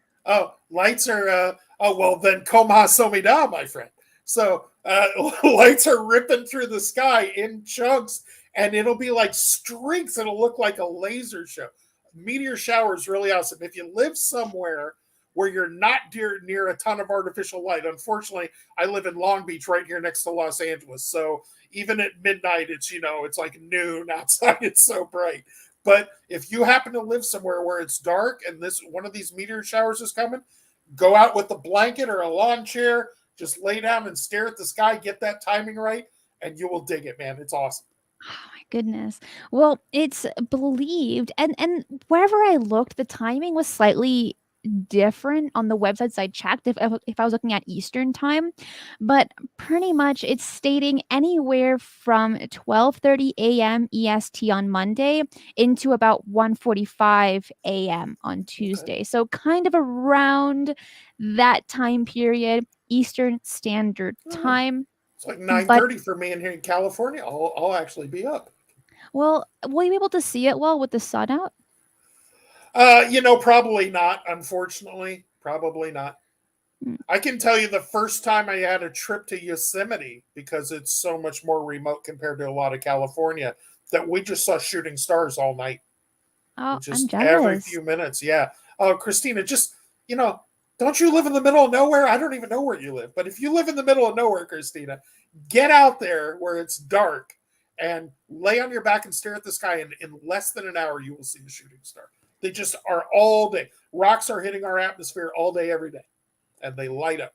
Lights are, well then komaha somida, my friend. So lights are ripping through the sky in chunks and it'll be like streaks. It'll look like a laser show. Meteor shower is really awesome. If you live somewhere where you're not near a ton of artificial light. Unfortunately, I live in Long Beach right here next to Los Angeles. So even at midnight, it's like noon outside. It's so bright. But if you happen to live somewhere where it's dark and one of these meteor showers is coming, go out with a blanket or a lawn chair, just lay down and stare at the sky, get that timing right, and you will dig it, man. It's awesome. Oh my goodness. Well, it's believed and wherever I looked, the timing was slightly different on the websites I checked if I was looking at Eastern time, but pretty much it's stating anywhere from 12:30 a.m. EST on Monday into about 1:45 a.m. on Tuesday. Okay. So kind of around that time period, Eastern Standard Time. It's like 9:30 for me in here in California. I'll actually be up. Well, will you be able to see it well with the sun out? Probably not, unfortunately. Probably not. I can tell you the first time I had a trip to Yosemite, because it's so much more remote compared to a lot of California, that we just saw shooting stars all night. Oh, just I'm jealous. Every few minutes, yeah. Oh, Cristina, just, don't you live in the middle of nowhere? I don't even know where you live. But if you live in the middle of nowhere, Cristina, get out there where it's dark and lay on your back and stare at the sky. And in less than an hour, you will see a shooting star. They just are all day. Rocks are hitting our atmosphere all day, every day. And they light up.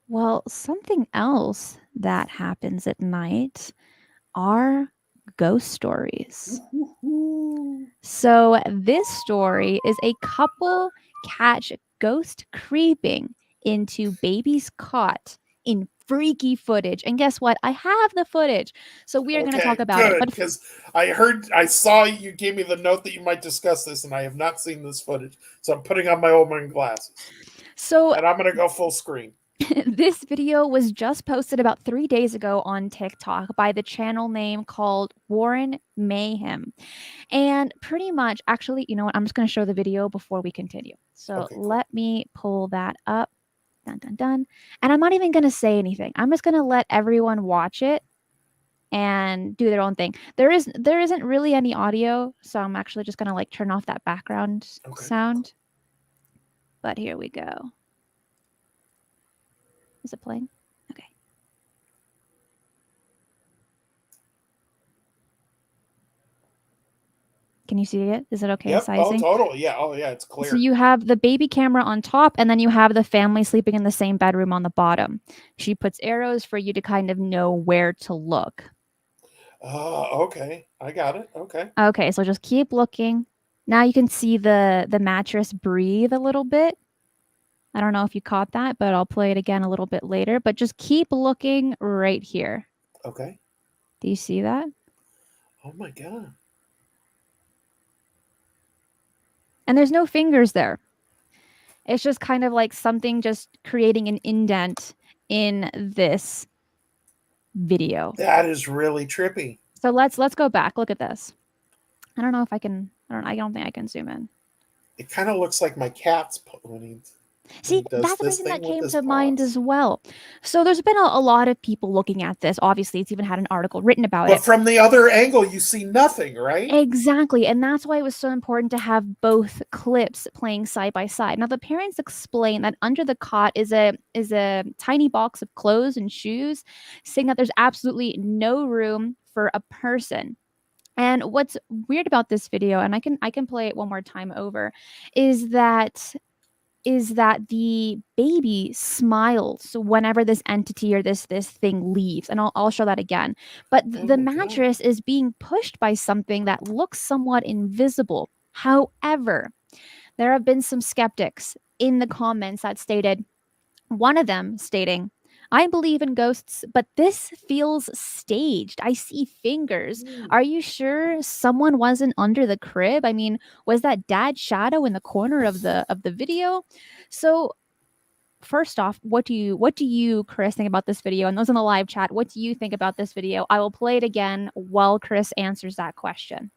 Well, something else that happens at night are ghost stories. So this story is a couple catch ghost creeping into baby's cot in freaky footage. And guess what? I have the footage. So we are going to talk about it. But because I saw you gave me the note that you might discuss this, and I have not seen this footage. So I'm putting on my old man glasses. And I'm going to go full screen. This video was just posted about 3 days ago on TikTok by the channel name called Warren Mayhem. And pretty much, actually, you know what? I'm just going to show the video before we continue. So let me pull that up. Dun, dun, dun. And I'm not even going to say anything. I'm just going to let everyone watch it and do their own thing. There isn't really any audio, so I'm actually just going to like turn off that background sound. But here we go. Is it playing? Okay. Can you see it? Is it okay Yep. Oh, sizing? totally. Yeah. Oh, yeah. It's So clear. you have the baby camera on top, and then you have the family sleeping in the same bedroom on the bottom. She puts arrows for you to kind of know where to look. Okay. I got it. Okay. Okay, so just keep looking. Now you can see the mattress breathe a little bit. I don't know if you caught that, but I'll play it again a little bit later. But just keep looking right here. Okay. Do you see that? Oh my God. And there's no fingers there. It's just kind of like something just creating an indent in this video. That is really trippy. So let's go back. Look at this. I don't know if I can. I don't think I can zoom in. It kind of looks like my cat's when See, he does that's the this reason that thing with came his to mind paws. as well. So there's been a lot of people looking at this. Obviously, it's even had an article written about But it. from the other angle, you see nothing, right? Exactly. And that's why it was so important to have both clips playing side by side. Now the parents explain that under the cot is a tiny box of clothes and shoes, saying that there's absolutely no room for a person. And what's weird about this video, and I can play it one more time over, is that the baby smiles whenever this entity or this thing leaves, and I'll show that again. But Oh the my God. mattress is being pushed by something that looks somewhat invisible. However, there have been some skeptics in the comments that stated, one of them stating, I believe in ghosts, but this feels staged. I see fingers. Hmm. Are you sure someone wasn't under the crib? I mean, was that dad's shadow in the corner of the video? So first off, what do you, Chris, think about this video? And those in the live chat, what do you think about this video? I will play it again while Chris answers that question.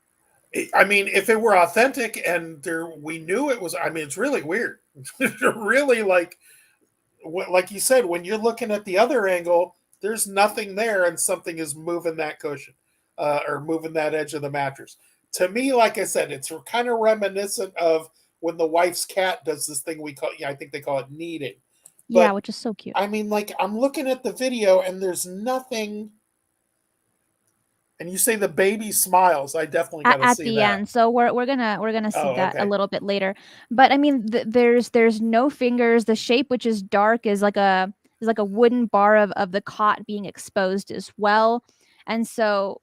I mean, if it were authentic and we knew it was, I mean, it's really weird. Really, like you said, when you're looking at the other angle, there's nothing there, and something is moving that cushion, or moving that edge of the mattress. To me, like I said, it's kind of reminiscent of when the wife's cat does this thing we call, yeah, I think they call it kneading. Yeah, But which is so cute. I mean, like I'm looking at the video and there's nothing. And you say the baby smiles. I definitely got to At see the that. end, so we're gonna see Oh, that a okay. little bit later. But I mean, there's no fingers. The shape, which is dark, is like a wooden bar of the cot being exposed as well, and so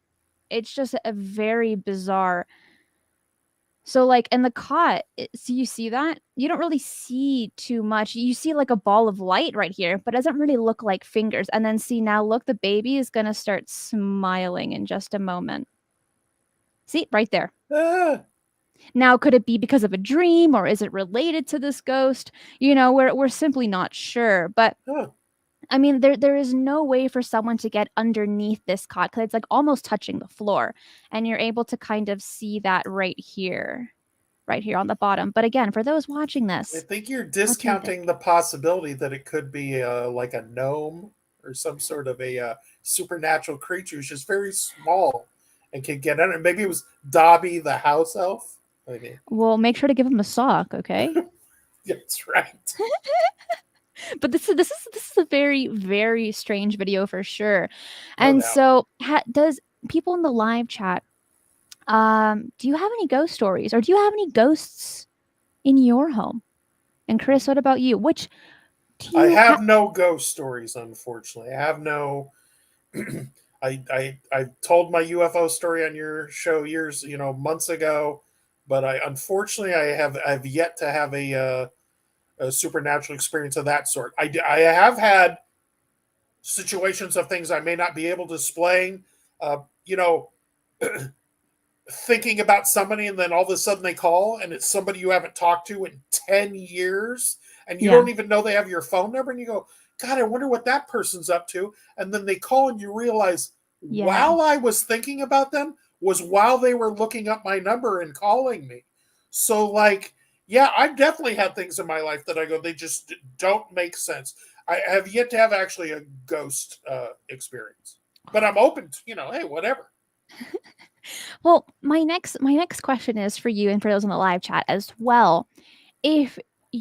it's just a very bizarre. So like in the cot, so you see that you don't really see too much. You see like a ball of light right here, but it doesn't really look like fingers. And then see now, look, the baby is gonna start smiling in just a moment. See right there. Ah, Now, could it be because of a dream or is it related to this ghost? We're simply not sure. But huh. I mean, there is no way for someone to get underneath this cot because it's like almost touching the floor. And you're able to kind of see that right here on the bottom. But again, for those watching I this, think you're what do you think? discounting the possibility that it could be like a gnome or some sort of a supernatural creature who's just very small and can get under. Maybe it was Dobby the house elf. I mean, Well, make sure to give him a sock, okay? that's right. But this is a very very strange video for sure. No And doubt. so, does people in the live chat, do you have any ghost stories or do you have any ghosts in your home? And Chris, what about you? Which do I you have? have no ghost stories, unfortunately. I have no. I told my UFO story on your show years, months ago, but I unfortunately I've yet to have a supernatural experience of that sort. I have had situations of things I may not be able to explain. Uh, you know, thinking about somebody and then all of a sudden they call and it's somebody you haven't talked to in 10 years and you Yeah, don't even know they have your phone number and you go, God, I wonder what that person's up to. And then they call and you realize yeah. while I was thinking about them was while they were looking up my number and calling me. So, like, yeah, I definitely had things in my life that I go, they just don't make sense. I have yet to have actually a ghost experience, but I'm open to, hey, whatever. Well, my next question is for you and for those in the live chat as well. If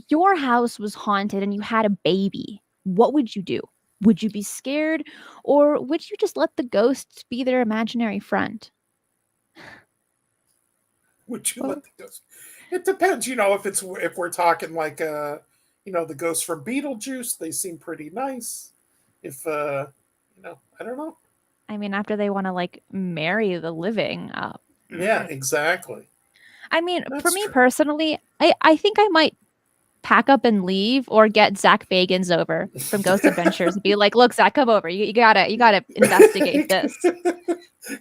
your house was haunted and you had a baby, what would you do? Would you be scared or would you just let the ghosts be their imaginary friend? Would you Well, let the ghost? It depends, if we're talking like the ghosts from Beetlejuice, they seem pretty nice. If I don't know. I mean, after they want to like marry the living. Yeah, exactly. I mean, for That's me true. personally, I think I might pack up and leave or get Zach Bagans over from Ghost Adventures and be like, look, Zach, come over. You gotta investigate this.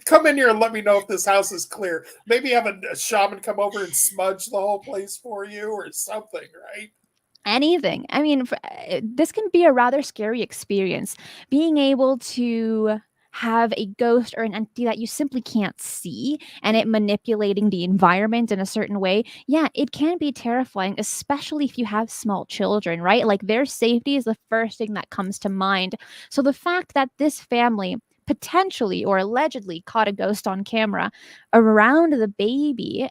Come in here and let me know if this house is clear. Maybe have a shaman come over and smudge the whole place for you or something, right? Anything. I mean, this can be a rather scary experience. Being able to have a ghost or an entity that you simply can't see and it manipulating the environment in a certain way. Yeah, it can be terrifying, especially if you have small children, right? Like their safety is the first thing that comes to mind. So the fact that this family potentially or allegedly caught a ghost on camera around the baby,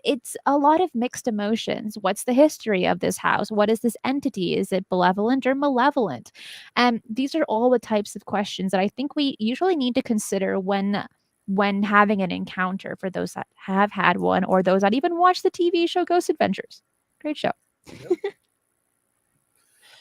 it's a lot of mixed emotions. What's the history of this house? What is this entity? Is it benevolent or malevolent? And these are all the types of questions that I think we usually need to consider when having an encounter, for those that have had one or those that even watch the TV show Ghost Adventures. Great show. Yep.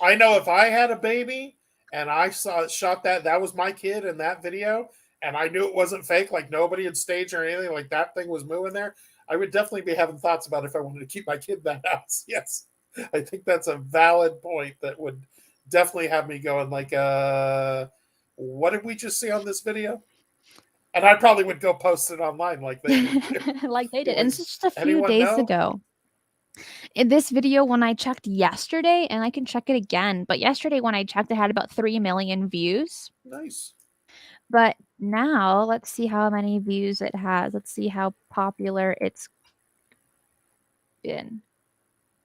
I know if I had a baby and I shot that was my kid in that video, and I knew it wasn't fake, like nobody had staged or anything, like that thing was moving there, I would definitely be having thoughts about if I wanted to keep my kid in that house. Yes. I think that's a valid point that would definitely have me going like, what did we just see on this video? And I probably would go post it online like they did too. Like they did. Like, And this is just a few anyone days know? ago. In this video, when I checked yesterday, and I can check it again, but yesterday when I checked, it had about 3 million views. Nice. But now let's see how many views it has. Let's see how popular it's been.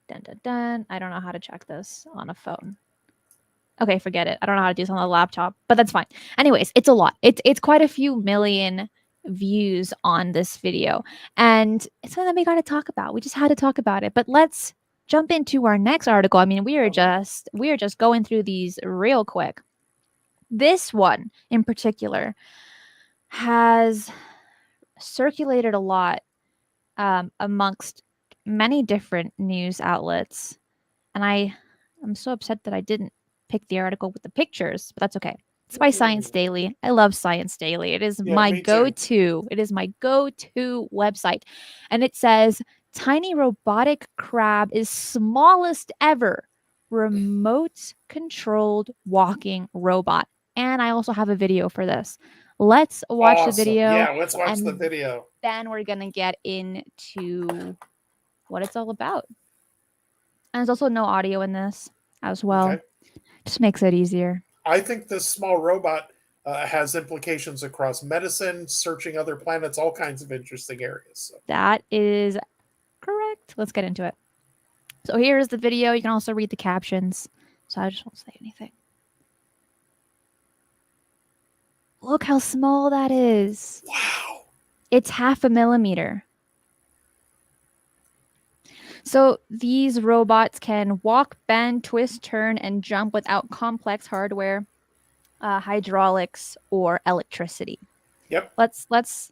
Dun dun dun. I don't know how to check this on a phone. Okay, forget it. I don't know how to do this on a laptop, but that's fine. Anyways, it's a lot. It's quite a few million views on this video. And it's something that we gotta talk about. We just had to talk about it. But let's jump into our next article. I mean, All right. we are just going through these real quick. This one in particular has circulated a lot amongst many different news outlets, and I'm so upset that I didn't pick the article with the pictures, but that's okay. It's by Science Daily. I love Science Daily. It is Yeah, my me too. go-to. It is my go-to website, and it says tiny robotic crab is smallest ever remote controlled walking robot. And I also have a video for this. Let's watch the Awesome. video, Yeah, let's watch the and video. then we're going to get into what it's all about. And there's also no audio in this as well. Okay. Just makes it easier. I think this small robot has implications across medicine, searching other planets, all kinds of interesting areas. So. That is correct. Let's get into it. So here's the video. You can also read the captions. So I just won't say anything. Look how small that is. Wow. It's 0.5 millimeter. So these robots can walk, bend, twist, turn, and jump without complex hardware, hydraulics, or electricity. Yep. Let's.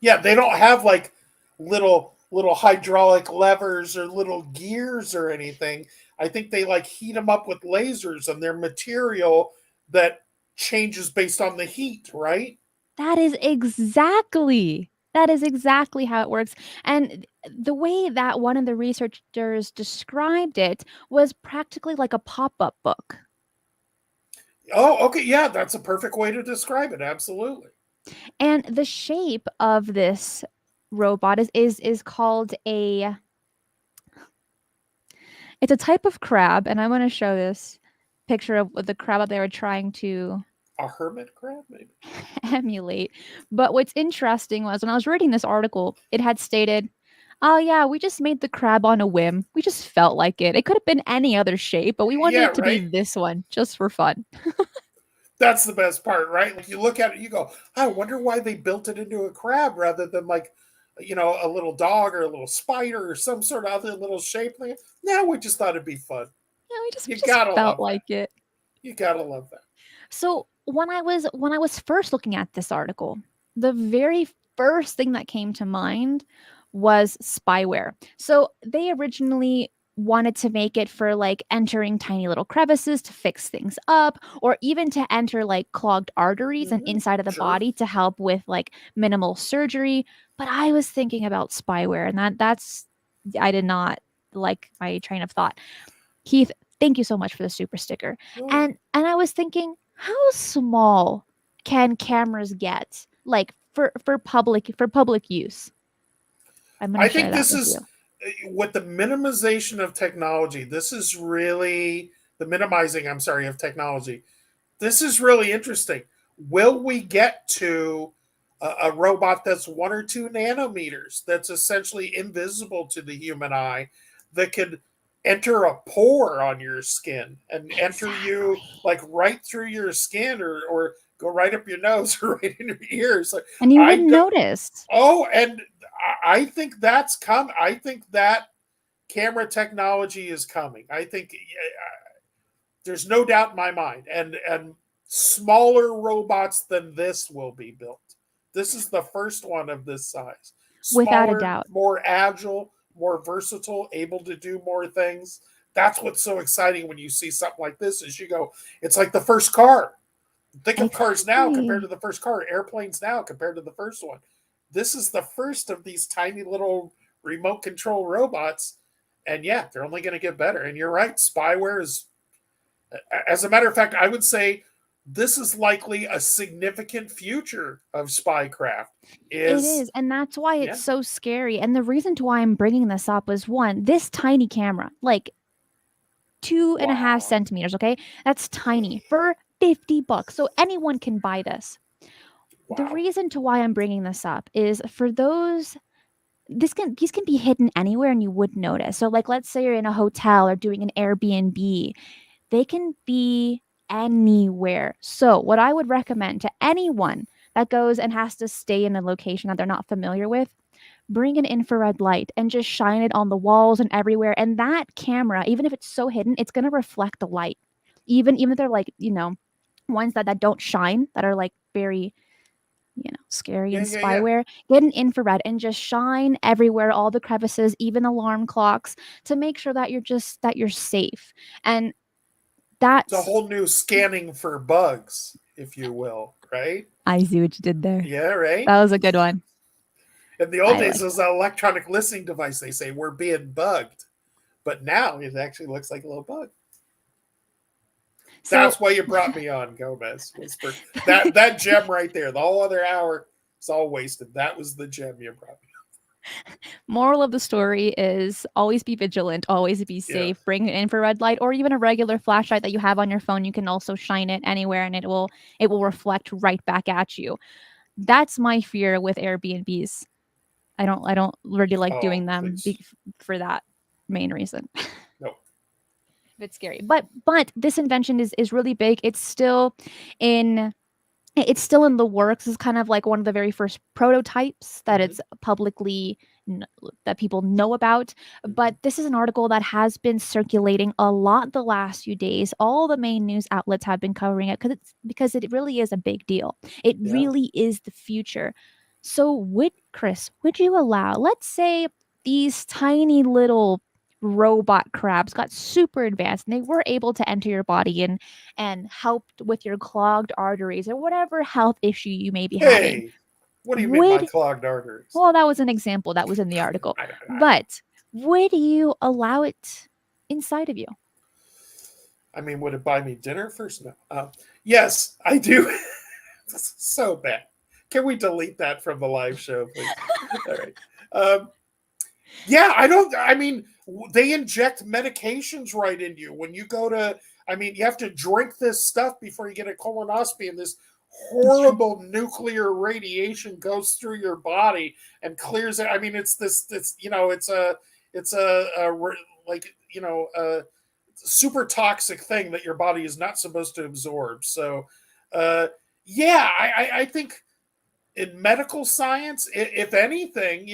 Yeah, they don't have like little hydraulic levers or little gears or anything. I think they like heat them up with lasers and their material that changes based on the heat, right? That is exactly how it works. And the way that one of the researchers described it was practically like a pop-up book. Oh, okay. Yeah, that's a perfect way to describe it. Absolutely. And the shape of this robot is called it's a type of crab, and I'm going to show this picture of the crab that they were trying to A hermit crab, maybe. emulate. But what's interesting was when I was reading this article, it had stated, "Oh yeah, we just made the crab on a whim. We just felt like it. It could have been any other shape, but we wanted Yeah, it to be right. this one just for fun." That's the best part, right? Like you look at it, you go, I wonder why they built it into a crab rather than like, a little dog or a little spider or some sort of other little shape thing. No, we just thought it'd be fun. Yeah, we You just gotta felt love that. like it. You gotta love that. So when I was first looking at this article, the very first thing that came to mind was spyware. So they originally wanted to make it for like entering tiny little crevices to fix things up, or even to enter like clogged arteries and inside of the Sure. body to help with like minimal surgery. But I was thinking about spyware, and that's I did not like my train of thought. Keith, thank you so much for the super sticker. Oh, yeah. And I was thinking, how small can cameras get? Like for public use. I'm going I to share think that this with you. is with the minimization of technology. This is really the minimizing, I'm sorry, of technology. This is really interesting. Will we get to a robot that's 1 or 2 nanometers, that's essentially invisible to the human eye, that could enter a pore on your skin and enter you Exactly. like right through your skin, or go right up your nose or right in your ears? Like, And you I wouldn't don't. notice. Oh, and I think that's come. I think that camera technology is coming. I think there's no doubt in my mind, and smaller robots than this will be built. This is the first one of this size. Without a Smaller, doubt. more agile, more versatile, able to do more things. That's what's so exciting when you see something like this. Is you go, it's like the first car. Think of cars now compared to Exactly. the first car, airplanes now compared to the first one. This is the first of these tiny little remote control robots. And yeah, they're only going to get better. And you're right, spyware is, as a matter of fact, I would say this is likely a significant future of spycraft. It Is is, and that's why it's Yeah, so scary. And the reason to why I'm bringing this up is one, this tiny camera, like 2.5 wow, centimeters, okay? That's tiny for $50. So anyone can buy this. The wow, reason to why I'm bringing this up is for those these can be hidden anywhere and you wouldn't notice. So like let's say you're in a hotel or doing an Airbnb, they can be anywhere. So what I would recommend to anyone that goes and has to stay in a location that they're not familiar with, bring an infrared light and just shine it on the walls and everywhere. And that camera, even if it's so hidden, it's going to reflect the light. Even if they're like, ones that don't shine, that are like very, scary yeah, and yeah, yeah. spyware, get an infrared and just shine everywhere, all the crevices, even alarm clocks, to make sure that you're safe. And It's a that's whole new scanning for bugs, if you will, right? I see what you did there. Yeah, right. That was a good one. In the old I days, it like was that. an electronic listening device. They say we're being bugged, but now it actually looks like a little bug. So That's why you brought me on, Gomez. Was for that gem right there. The whole other hour is all wasted. That was the gem you brought me. moral of the story is always be vigilant, always be Yeah. safe. Bring an infrared light or even a regular flashlight that you have on your phone. You can also shine it anywhere and it will reflect right back at you. That's my fear with Airbnbs. I don't really like Oh, doing them please. for that main reason. No. It's scary. But this invention is really big. In it's still in the works. It's kind of like one of the very first prototypes that Mm-hmm. it's publicly that people know about. Mm-hmm. But this is an article that has been circulating a lot the last few days. All the main news outlets have been covering it because it really is a big deal. It Yeah. really is the future. So would you allow, let's say these tiny little robot crabs got super advanced and they were able to enter your body and helped with your clogged arteries or whatever health issue you may be having. Hey, what do you mean by Would clogged arteries? Well, that was an example that was in the article. But would you allow it inside of you? I mean, would it buy me dinner first? No. Yes, I do. So bad. Can we delete that from the live show, please? All right. Um, yeah, I don't. I mean, they inject medications right into you when you go to. I mean, you have to drink this stuff before you get a colonoscopy, and this It's true. horrible nuclear radiation goes through your body and clears it. I mean, it's this. It's a like a super toxic thing that your body is not supposed to absorb. So, uh, yeah, I think in medical science, if anything,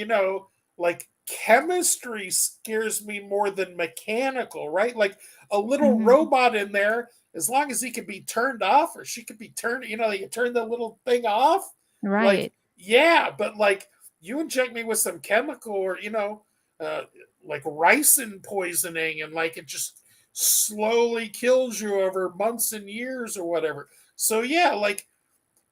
like chemistry scares me more than mechanical, right? Like a little Mhm. robot in there, as long as he can be turned off or she could be turned, you turn the little thing off. Like, Right. yeah, but like you inject me with some chemical or, uh, like ricin poisoning, and like it just slowly kills you over months and years or whatever. So yeah, like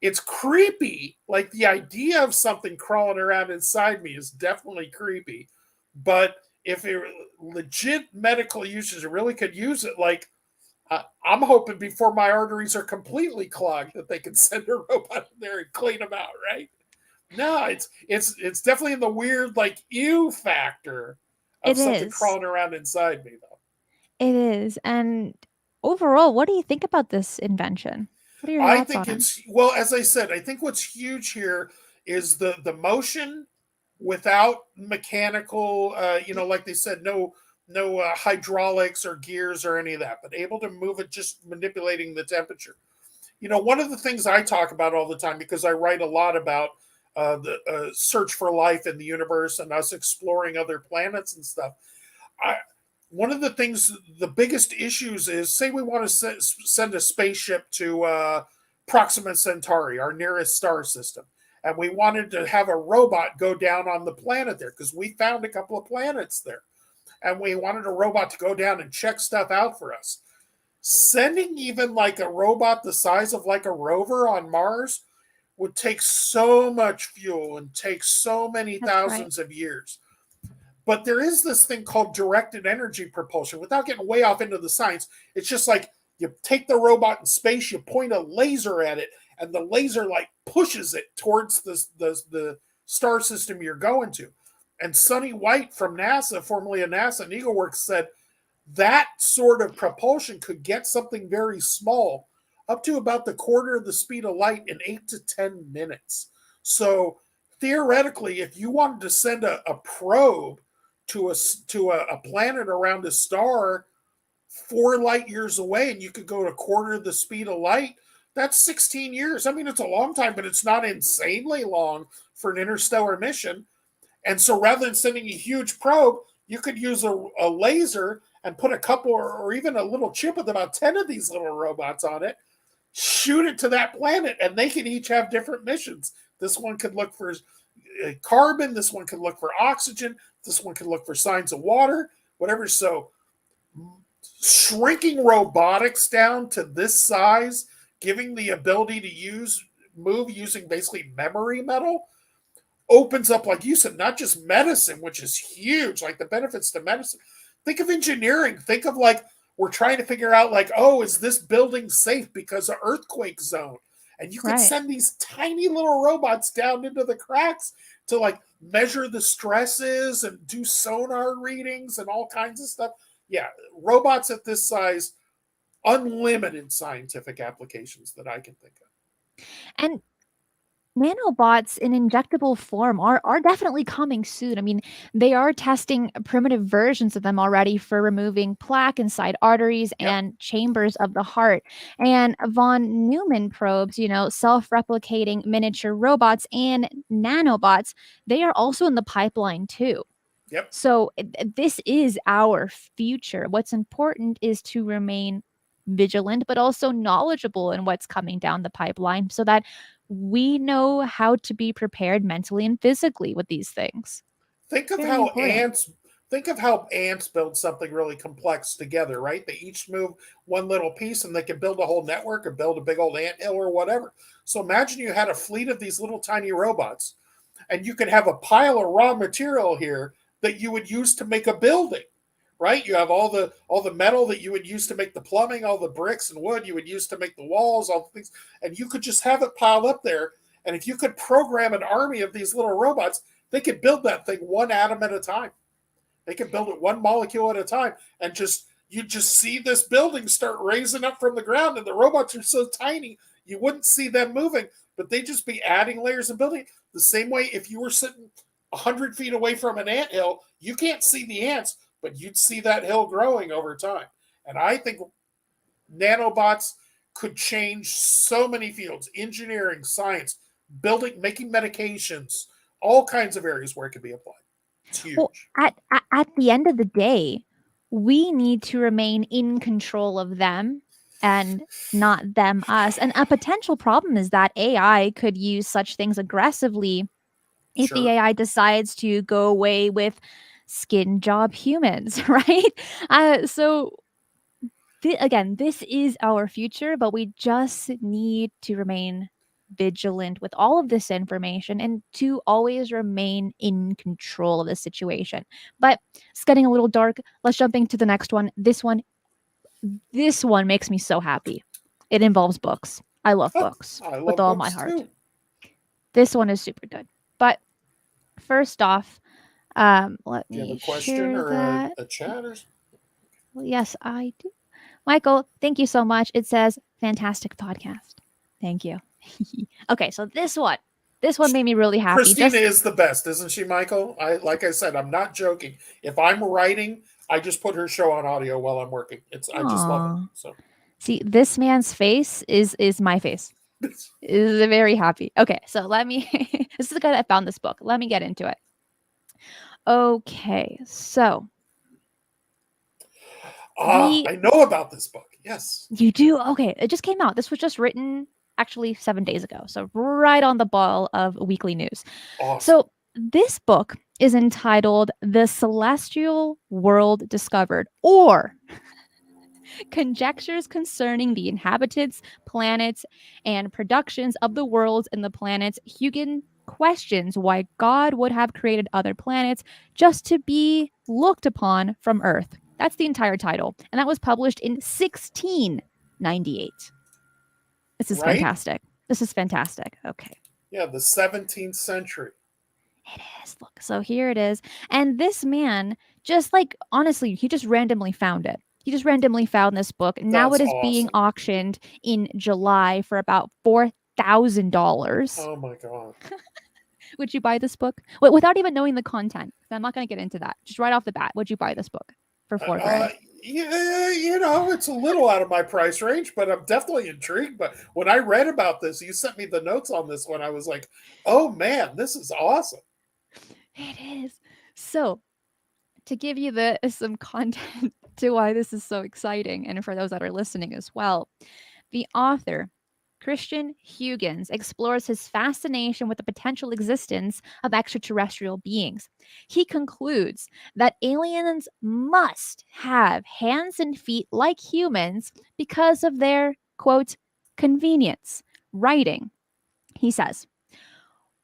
it's creepy. Like the idea of something crawling around inside me is definitely creepy. But if it legit medical users really could use it, like I'm hoping before my arteries are completely clogged that they can send a robot in there and clean them out, right? No, it's definitely in the weird like ew factor of It something is. crawling around inside me though. It is. And overall, what do you think about this invention? What are your I thoughts think on it? it's well, as I said, I think what's huge here is the motion without mechanical, like they said, no hydraulics or gears or any of that, but able to move it just manipulating the temperature. One of the things I talk about all the time because I write a lot about the search for life in the universe and us exploring other planets and stuff. I, One of the things, the biggest issues is, say we want to send a spaceship to Proxima Centauri, our nearest star system, and we wanted to have a robot go down on the planet there because we found a couple of planets there, and we wanted a robot to go down and check stuff out for us. Sending even like a robot the size of like a rover on Mars would take so much fuel and take so many That's right. thousands of years. But there is this thing called directed energy propulsion. Without getting way off into the science, it's just like you take the robot in space, you point a laser at it, and the laser like pushes it towards the star system you're going to. And Sonny White from NASA, formerly of NASA and EagleWorks, said that sort of propulsion could get something very small up to about the quarter of the speed of light in 8 to 10 minutes. So theoretically, if you wanted to send a probe to a planet around a star 4 light years away, and you could go to a quarter of the speed of light, that's 16 years. I mean, it's a long time, but it's not insanely long for an interstellar mission. And so rather than sending a huge probe, you could use a laser and put a couple or even a little chip with about 10 of these little robots on it, shoot it to that planet, and they can each have different missions. This one could look for carbon, this one could look for oxygen, this one could look for signs of water, whatever. So shrinking robotics down to this size, giving the ability to move using basically memory metal, opens up, like you said, not just medicine, which is huge, like the benefits to medicine. Think of engineering. Think of like we're trying to figure out, like, oh, is this building safe because of earthquake zone? And you could Right. send these tiny little robots down into the cracks to like measure the stresses and do sonar readings and all kinds of stuff. Yeah, robots at this size, unlimited scientific applications that I can think of. And nanobots in injectable form are definitely coming soon. I mean, they are testing primitive versions of them already for removing plaque inside arteries Yep, and chambers of the heart. And von Neumann probes, self-replicating miniature robots and nanobots, they are also in the pipeline too. yep. So this is our future. What's important is to remain vigilant, but also knowledgeable in what's coming down the pipeline so that we know how to be prepared mentally and physically with these things. Think of Very how important. ants build something really complex together, right? They each move one little piece and they can build a whole network or build a big old ant hill or whatever. So imagine you had a fleet of these little tiny robots, and you could have a pile of raw material here that you would use to make a building, right? You have all the metal that you would use to make the plumbing, all the bricks and wood you would use to make the walls, all the things, and you could just have it piled up there. And if you could program an army of these little robots, they could build that thing one atom at a time. They could build it one molecule at a time, and you just see this building start raising up from the ground, and the robots are so tiny you wouldn't see them moving, but they just be adding layers and building. The same way, if you were sitting 100 feet away from an ant hill, you can't see the ants, but you'd see that hill growing over time. And I think nanobots could change so many fields: engineering, science, building, making medications, all kinds of areas where it could be applied. It's Well, huge. at the end of the day, we need to remain in control of them and not them us. And a potential problem is that AI could use such things aggressively if the Sure. AI decides to go away with skin job humans, right? So again, this is our future, but we just need to remain vigilant with all of this information and to always remain in control of the situation. But it's getting a little dark. Let's jump into the next one. This one makes me so happy. It involves books. I love books I with love all my books heart. too. This one is super good. But first off, let Do you have me a question share or that. a chat or? Well, yes, I do. Michael, thank you so much. It says fantastic podcast. Thank you. Okay, so this one made me really happy. Cristina Just is the best, isn't she, Michael? Like I said, I'm not joking. If I'm writing, I just put her show on audio while I'm working. I just love it. aw. So See, this man's face is my face. Is very happy. Okay, so let me this is the guy that found this book. Let me get into it. Okay, so the I know about this book. Yes. you do? Okay, it just came out. This was just written actually 7 days ago. So right on the ball of weekly news. Awesome. So this book is entitled The Celestial World Discovered, or Conjectures Concerning the Inhabitants, Planets, and Productions of the Worlds and the Planets. Huygens questions why God would have created other planets just to be looked upon from Earth. That's the entire title. And that was published in 1698. This is Right? fantastic. This is fantastic. Okay. Yeah, the 17th century. It is. Look, so here it is. And this man, just like honestly, he just randomly found it. He just randomly found this book. Now That's it is being awesome. auctioned in July for about $4,000. Oh my god. Would you buy this book? Without even knowing the content. I'm not going to get into that. Just right off the bat, would you buy this book for 4 grand? Yeah, it's a little out of my price range, but I'm definitely intrigued. But when I read about this, you sent me the notes on this one. I was like, oh man, this is awesome. It is. So, to give you some content to why this is so exciting, and for those that are listening as well, the author, Christian Huygens, explores his fascination with the potential existence of extraterrestrial beings. He concludes that aliens must have hands and feet like humans because of their, quote, convenience. Writing, he says,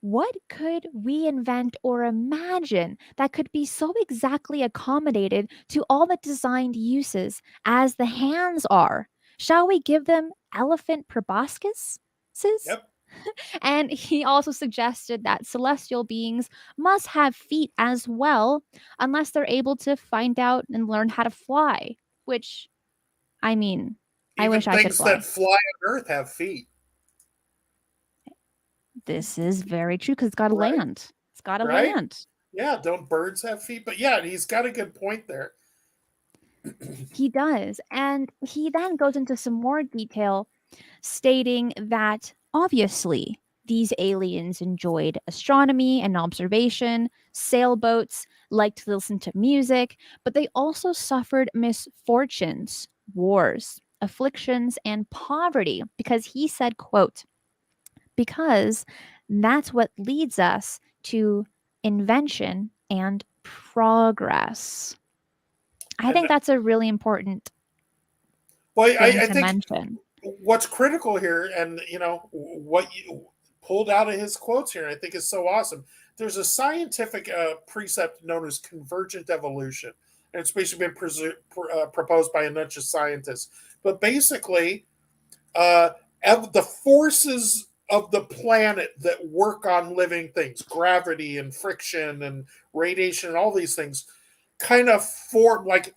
what could we invent or imagine that could be so exactly accommodated to all the designed uses as the hands are? Shall we give them elephant proboscises? Yep. And he also suggested that celestial beings must have feet as well, unless they're able to find out and learn how to fly, which, I mean, I Even wish I could things that fly. fly on Earth have feet. This is very true because it's got to Right. land. It's got to Right? land. Yeah, don't birds have feet? But yeah, he's got a good point there. He does. And he then goes into some more detail, stating that obviously these aliens enjoyed astronomy and observation, sailboats, liked to listen to music, but they also suffered misfortunes, wars, afflictions, and poverty because he said, quote, because that's what leads us to invention and progress. I And think that's a really important well, thing I to think mention. what's critical here, and what you pulled out of his quotes here, I think is so awesome. There's a scientific precept known as convergent evolution, and it's basically been proposed by a bunch of scientists. But basically, uh, the forces of the planet that work on living things, gravity and friction and radiation and all these things, kind of form like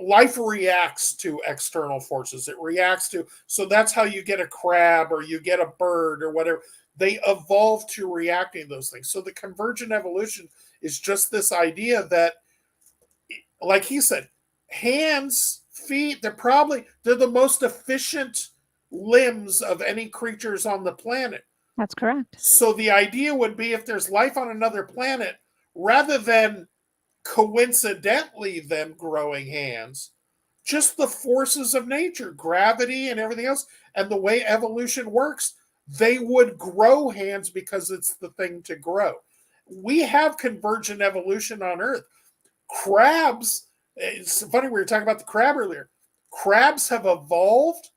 life reacts to external forces. It reacts to, so that's how you get a crab or you get a bird or whatever. They evolve to reacting to those things. So the convergent evolution is just this idea that, like he said, hands, feet, they're the most efficient limbs of any creatures on the planet. That's correct. So the idea would be, if there's life on another planet, rather than coincidentally them growing hands, just the forces of nature, gravity and everything else, and the way evolution works, they would grow hands because it's the thing to grow. We have convergent evolution on Earth. Crabs, it's funny, we were talking about the crab earlier. Crabs have evolved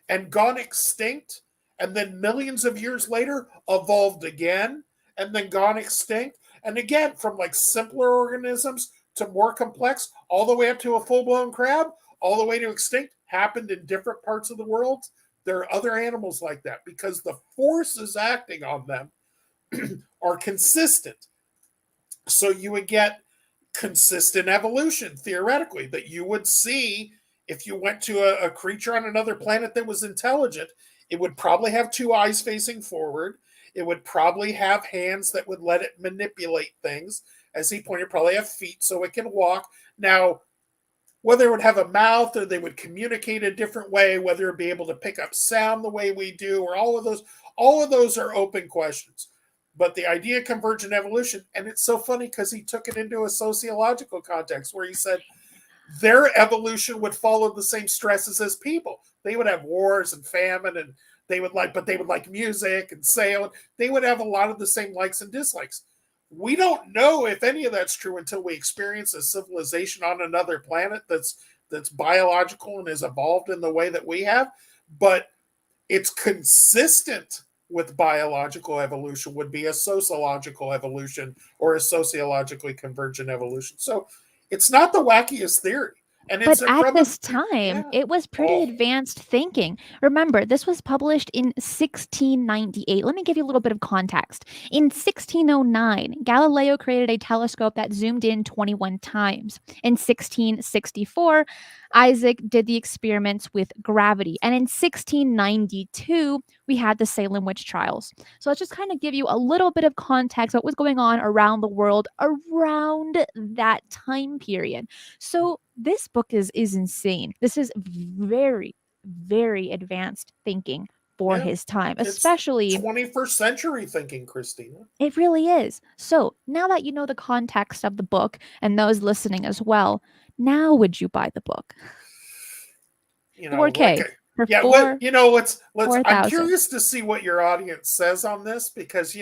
and gone extinct, and then millions of years later evolved again and then gone extinct. And again, from like simpler organisms to more complex, all the way up to a full blown crab, all the way to extinct, happened in different parts of the world. There are other animals like that because the forces acting on them are consistent. So you would get consistent evolution theoretically that you would see if you went to a creature on another planet that was intelligent. It would probably have two eyes facing forward. It would probably have hands that would let it manipulate things. As he pointed, probably have feet so it can walk. Now, whether it would have a mouth or they would communicate a different way, whether it would be able to pick up sound the way we do, or all of those are open questions. But the idea of convergent evolution, and it's so funny because he took it into a sociological context where he said their evolution would follow the same stresses as people. They would have wars and famine, and they would like music and sail. They would have a lot of the same likes and dislikes. We don't know if any of that's true until we experience a civilization on another planet that's biological and has evolved in the way that we have. But it's consistent with biological evolution, would be a sociological evolution or a sociologically convergent evolution. So it's not the wackiest theory. And But it's at from this time, yeah. it was pretty advanced thinking. Remember, this was published in 1698. Let me give you a little bit of context. In 1609, Galileo created a telescope that zoomed in 21 times. In 1664, Isaac did the experiments with gravity. And in 1692, we had the Salem witch trials. So let's just kind of give you a little bit of context what was going on around the world around that time period. So this book is insane. This is very, very advanced thinking for Yeah, his time, it's especially 21st century thinking, Christina. it really is. So now that you know the context of the book and those listening as well, now would you buy the book? You know, like 4K for yeah, four let's four I'm thousand. curious to see what your audience says on this because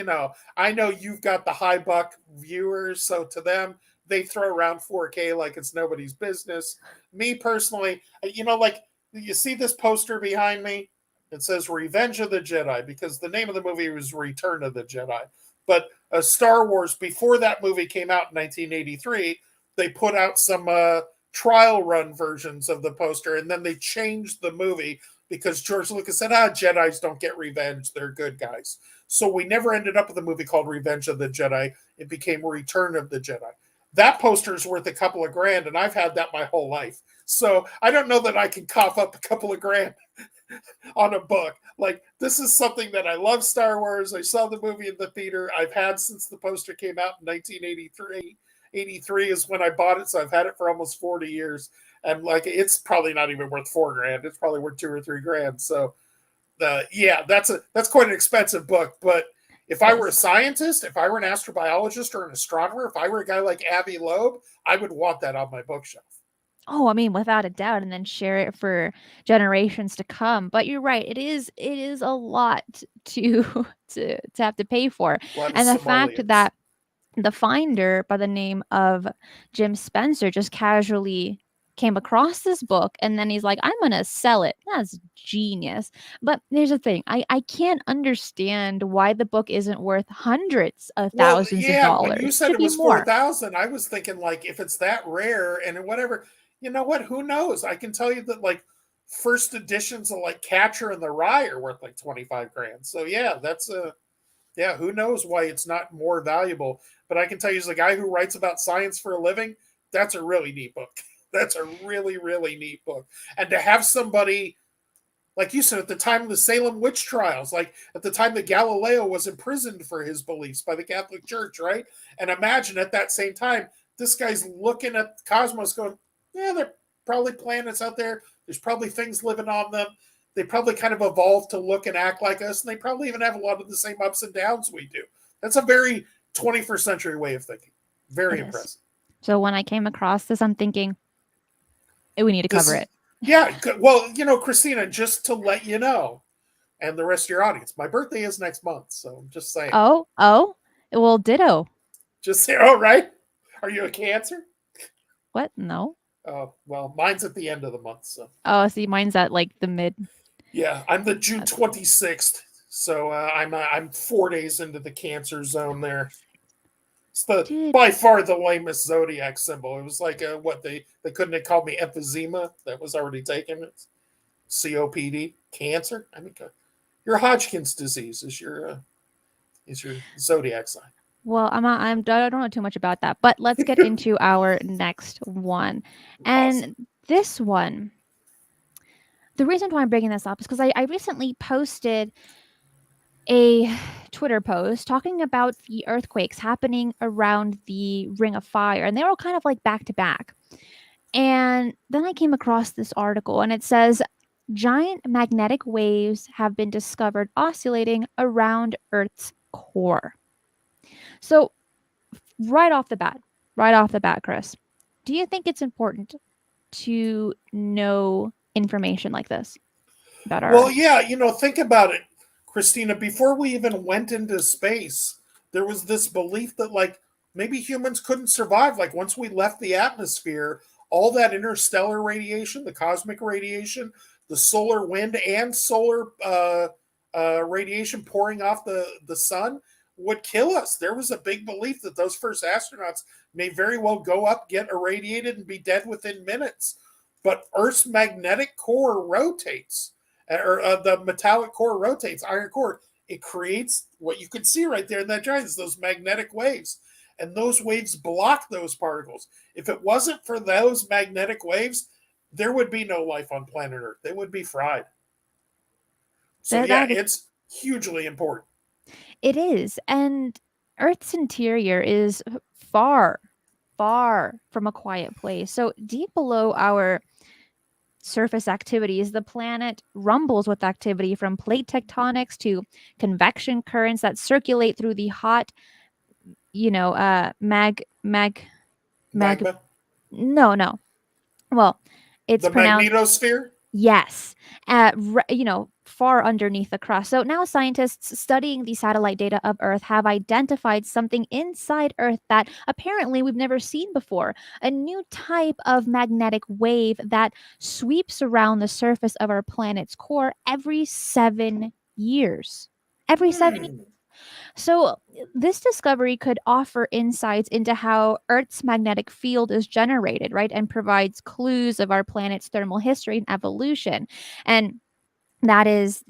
I know you've got the high buck viewers, so to them they throw around 4K like it's nobody's business. Me personally, like you see this poster behind me? It says Revenge of the Jedi because the name of the movie was Return of the Jedi. But Star Wars, before that movie came out in 1983, they put out some trial run versions of the poster, and then they changed the movie because George Lucas said, Jedis don't get revenge, they're good guys. So we never ended up with a movie called Revenge of the Jedi. It became Return of the Jedi. That poster is worth a couple of grand, and I've had that my whole life. So I don't know that I can cough up a couple of grand on a book. Like, this is something that I love Star Wars. I saw the movie in the theater. I've had since the poster came out in 1983. 83 is when I bought it, so I've had it for almost 40 years. And like, it's probably not even worth 4 grand. It's probably worth 2 or 3 grand. So, yeah, that's quite an expensive book. But if I were a scientist, if I were an astrobiologist or an astronomer, if I were a guy like Avi Loeb, I would want that on my bookshelf. Oh, I mean, without a doubt, and then share it for generations to come. But you're right, it is a lot to to have to pay for. A lot of And the fact simoleons. that the finder by the name of Jim Spencer just casually came across this book and then he's like, I'm gonna sell it. That's genius. But here's the thing, I can't understand why the book isn't worth hundreds of Well, thousands of yeah, when you dollars. said Should it be was more. 4,000, I was thinking like if it's that rare and whatever, you know what? Who knows? I can tell you that like first editions of like Catcher in the Rye are worth like 25 grand. So yeah, that's a yeah, who knows why it's not more valuable. But I can tell you as a guy who writes about science for a living, that's a really neat book. That's a really, really neat book. And to have somebody like you said, at the time of the Salem witch trials, like at the time that Galileo was imprisoned for his beliefs by the Catholic Church, right? And imagine at that same time, this guy's looking at the cosmos going, yeah, there are probably planets out there. There's probably things living on them. They probably kind of evolved to look and act like us, and they probably even have a lot of the same ups and downs we do. That's a very 21st century way of thinking. Very It is. impressive. So when I came across this, I'm thinking, "Eh, we need to This cover is, it." yeah, well, Christina, just to let you know, and the rest of your audience. My birthday is next month, so I'm just saying. Oh, well, ditto. Just say, oh, right. Are you a Cancer? What? No. Oh, well, mine's at the end of the month, so. Oh, see, mine's at like the mid. Yeah, I'm the June 26th, so I'm 4 days into the Cancer zone there. It's the Dude, by far the lamest zodiac symbol. It was like what they couldn't have called me emphysema. That was already taken. It's COPD, cancer. I mean, your Hodgkin's disease is your zodiac sign. well, I don't know too much about that, but let's get into our next one. Awesome. And this one, the reason why I'm bringing this up is because I recently posted a Twitter post talking about the earthquakes happening around the Ring of Fire, and they were all kind of like back to back. And then I came across this article, and it says giant magnetic waves have been discovered oscillating around Earth's core. So, right off the bat, Chris, do you think it's important to know information like this about our Well, Earth? yeah, think about it, Christina. Before we even went into space, there was this belief that like maybe humans couldn't survive. Like once we left the atmosphere, all that interstellar radiation, the cosmic radiation, the solar wind, and solar radiation pouring off the sun would kill us. There was a big belief that those first astronauts may very well go up, get irradiated, and be dead within minutes. But Earth's magnetic core rotates, or the metallic core rotates, iron core. It creates what you can see right there in that giant, those magnetic waves. And those waves block those particles. If it wasn't for those magnetic waves, there would be no life on planet Earth. They would be fried. So yeah, That is, it's hugely important. it is, and Earth's interior is far, far from a quiet place. So deep below our surface activities, the planet rumbles with activity from plate tectonics to convection currents that circulate through the hot, mag. Magma, No. Well, it's the pronounced magnetosphere. yes, far underneath the crust. So now scientists studying the satellite data of Earth have identified something inside Earth that apparently we've never seen before, a new type of magnetic wave that sweeps around the surface of our planet's core every 7 years. Every 7 years. Hmm. So, this discovery could offer insights into how Earth's magnetic field is generated, right? And provides clues of our planet's thermal history and evolution. And that is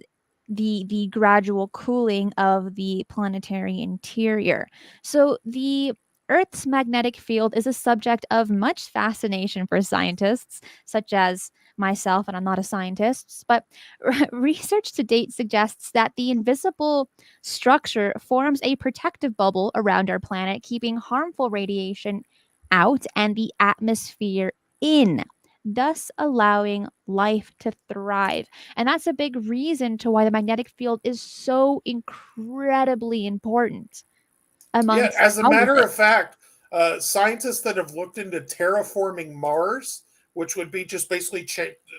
the gradual cooling of the planetary interior. So the Earth's magnetic field is a subject of much fascination for scientists, such as myself, and I'm not a scientist, but research to date suggests that the invisible structure forms a protective bubble around our planet, keeping harmful radiation out and the atmosphere in, thus allowing life to thrive. And that's a big reason to why the magnetic field is so incredibly important Yeah, amongst as a all of matter it. of fact, scientists that have looked into terraforming Mars, which would be just basically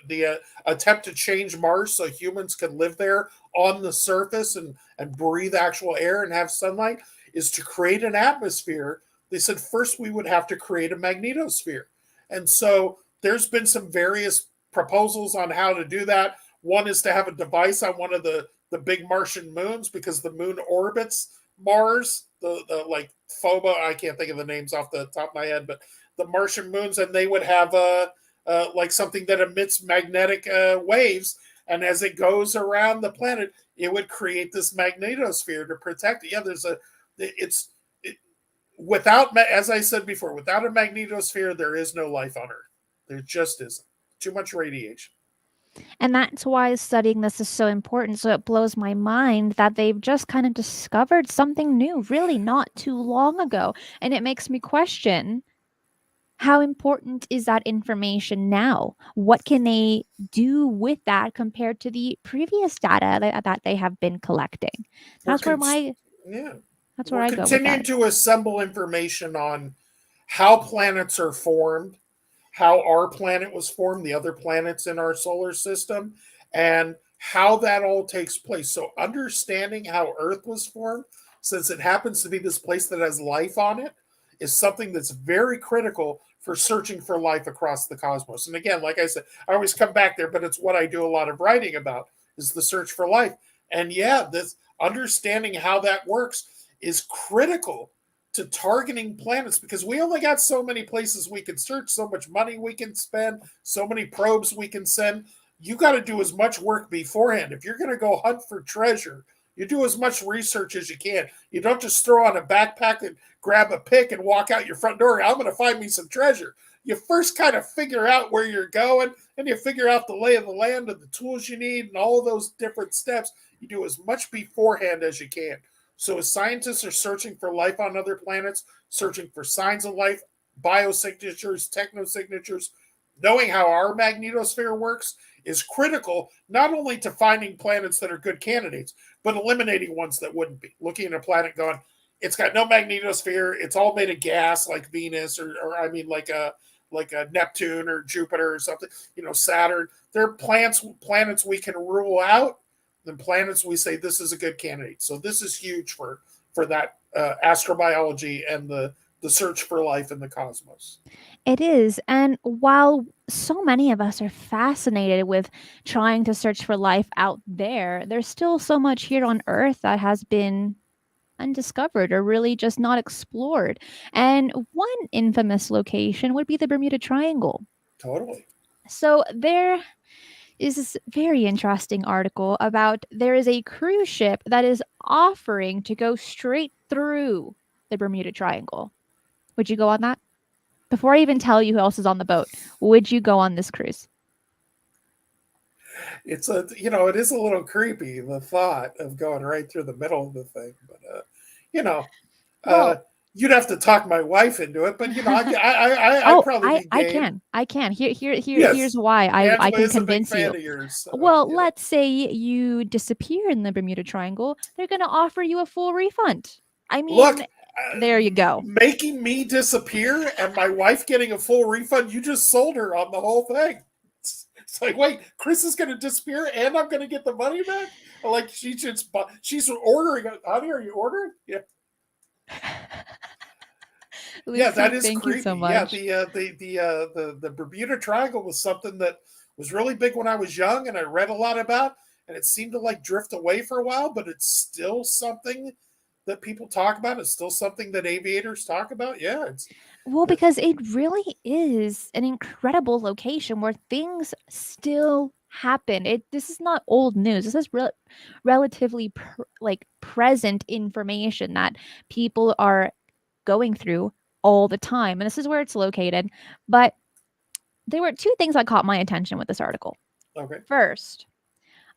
the attempt to change Mars so humans can live there on the surface and breathe actual air and have sunlight, is to create an atmosphere. They said first we would have to create a magnetosphere. And so there's been some various proposals on how to do that. One is to have a device on one of the big Martian moons because the moon orbits Mars, the like Phoba, I can't think of the names off the top of my head, but the Martian moons, and they would have like something that emits magnetic waves, and as it goes around the planet, it would create this magnetosphere to protect it. Yeah, it's it, without, as I said before, without a magnetosphere, there is no life on Earth. There just isn't. Too much radiation. And that's why studying this is so important. So it blows my mind that they've just kind of discovered something new, really not too long ago. And it makes me question, how important is that information now? What can they do with that compared to the previous data that they have been collecting? We're That's where con- my yeah, that's where we're I go with continuing that. to assemble information on how planets are formed, how our planet was formed, the other planets in our solar system, and how that all takes place. So, understanding how Earth was formed, since it happens to be this place that has life on it, is something that's very critical for searching for life across the cosmos. And again, like I said, I always come back there, but it's what I do a lot of writing about is the search for life. And yeah, this understanding how that works is critical to targeting planets because we only got so many places we can search, so much money we can spend, so many probes we can send. You got to do as much work beforehand. If you're going to go hunt for treasure, you do as much research as you can. You don't just throw on a backpack and grab a pick and walk out your front door. I'm going to find me some treasure. You first kind of figure out where you're going and you figure out the lay of the land and the tools you need and all those different steps. You do as much beforehand as you can. So as scientists are searching for life on other planets, searching for signs of life, biosignatures, technosignatures, knowing how our magnetosphere works is critical, not only to finding planets that are good candidates, but eliminating ones that wouldn't be. Looking at a planet going, it's got no magnetosphere, it's all made of gas like Venus or I mean like a Neptune or Jupiter or something, Saturn. There are planets we can rule out than planets we say this is a good candidate. So this is huge for that astrobiology and the search for life in the cosmos. It is. And while so many of us are fascinated with trying to search for life out there, there's still so much here on Earth that has been undiscovered or really just not explored. And one infamous location would be the Bermuda Triangle. Totally. So there is this very interesting article about there is a cruise ship that is offering to go straight through the Bermuda Triangle. Would you go on that? Before I even tell you who else is on the boat, would you go on this cruise? It is a little creepy, the thought of going right through the middle of the thing, but Well, you'd have to talk my wife into it, but I'd probably be game. I can. Here's Yes, why I Angela can is a big convince fan you. of yours. So, Well, let's say you disappear in the Bermuda Triangle, they're going to offer you a full refund. I look, mean, there you go. making me disappear and my wife getting a full refund. You just sold her on the whole thing. It's like, wait, Chris is going to disappear and I'm going to get the money back. Like she's ordering. Honey, are you ordering? Yeah. Lucy, Yeah, that is thank you so creepy. Yeah, much. the Bermuda Triangle was something that was really big when I was young, and I read a lot about, and it seemed to like drift away for a while, but it's still something that people talk about. It's still something that aviators talk about. Yeah, Well, it's because it really is an incredible location where things still happen. This is not old news. This is relatively present information that people are going through all the time. And this is where it's located. But there were two things that caught my attention with this article. okay. First,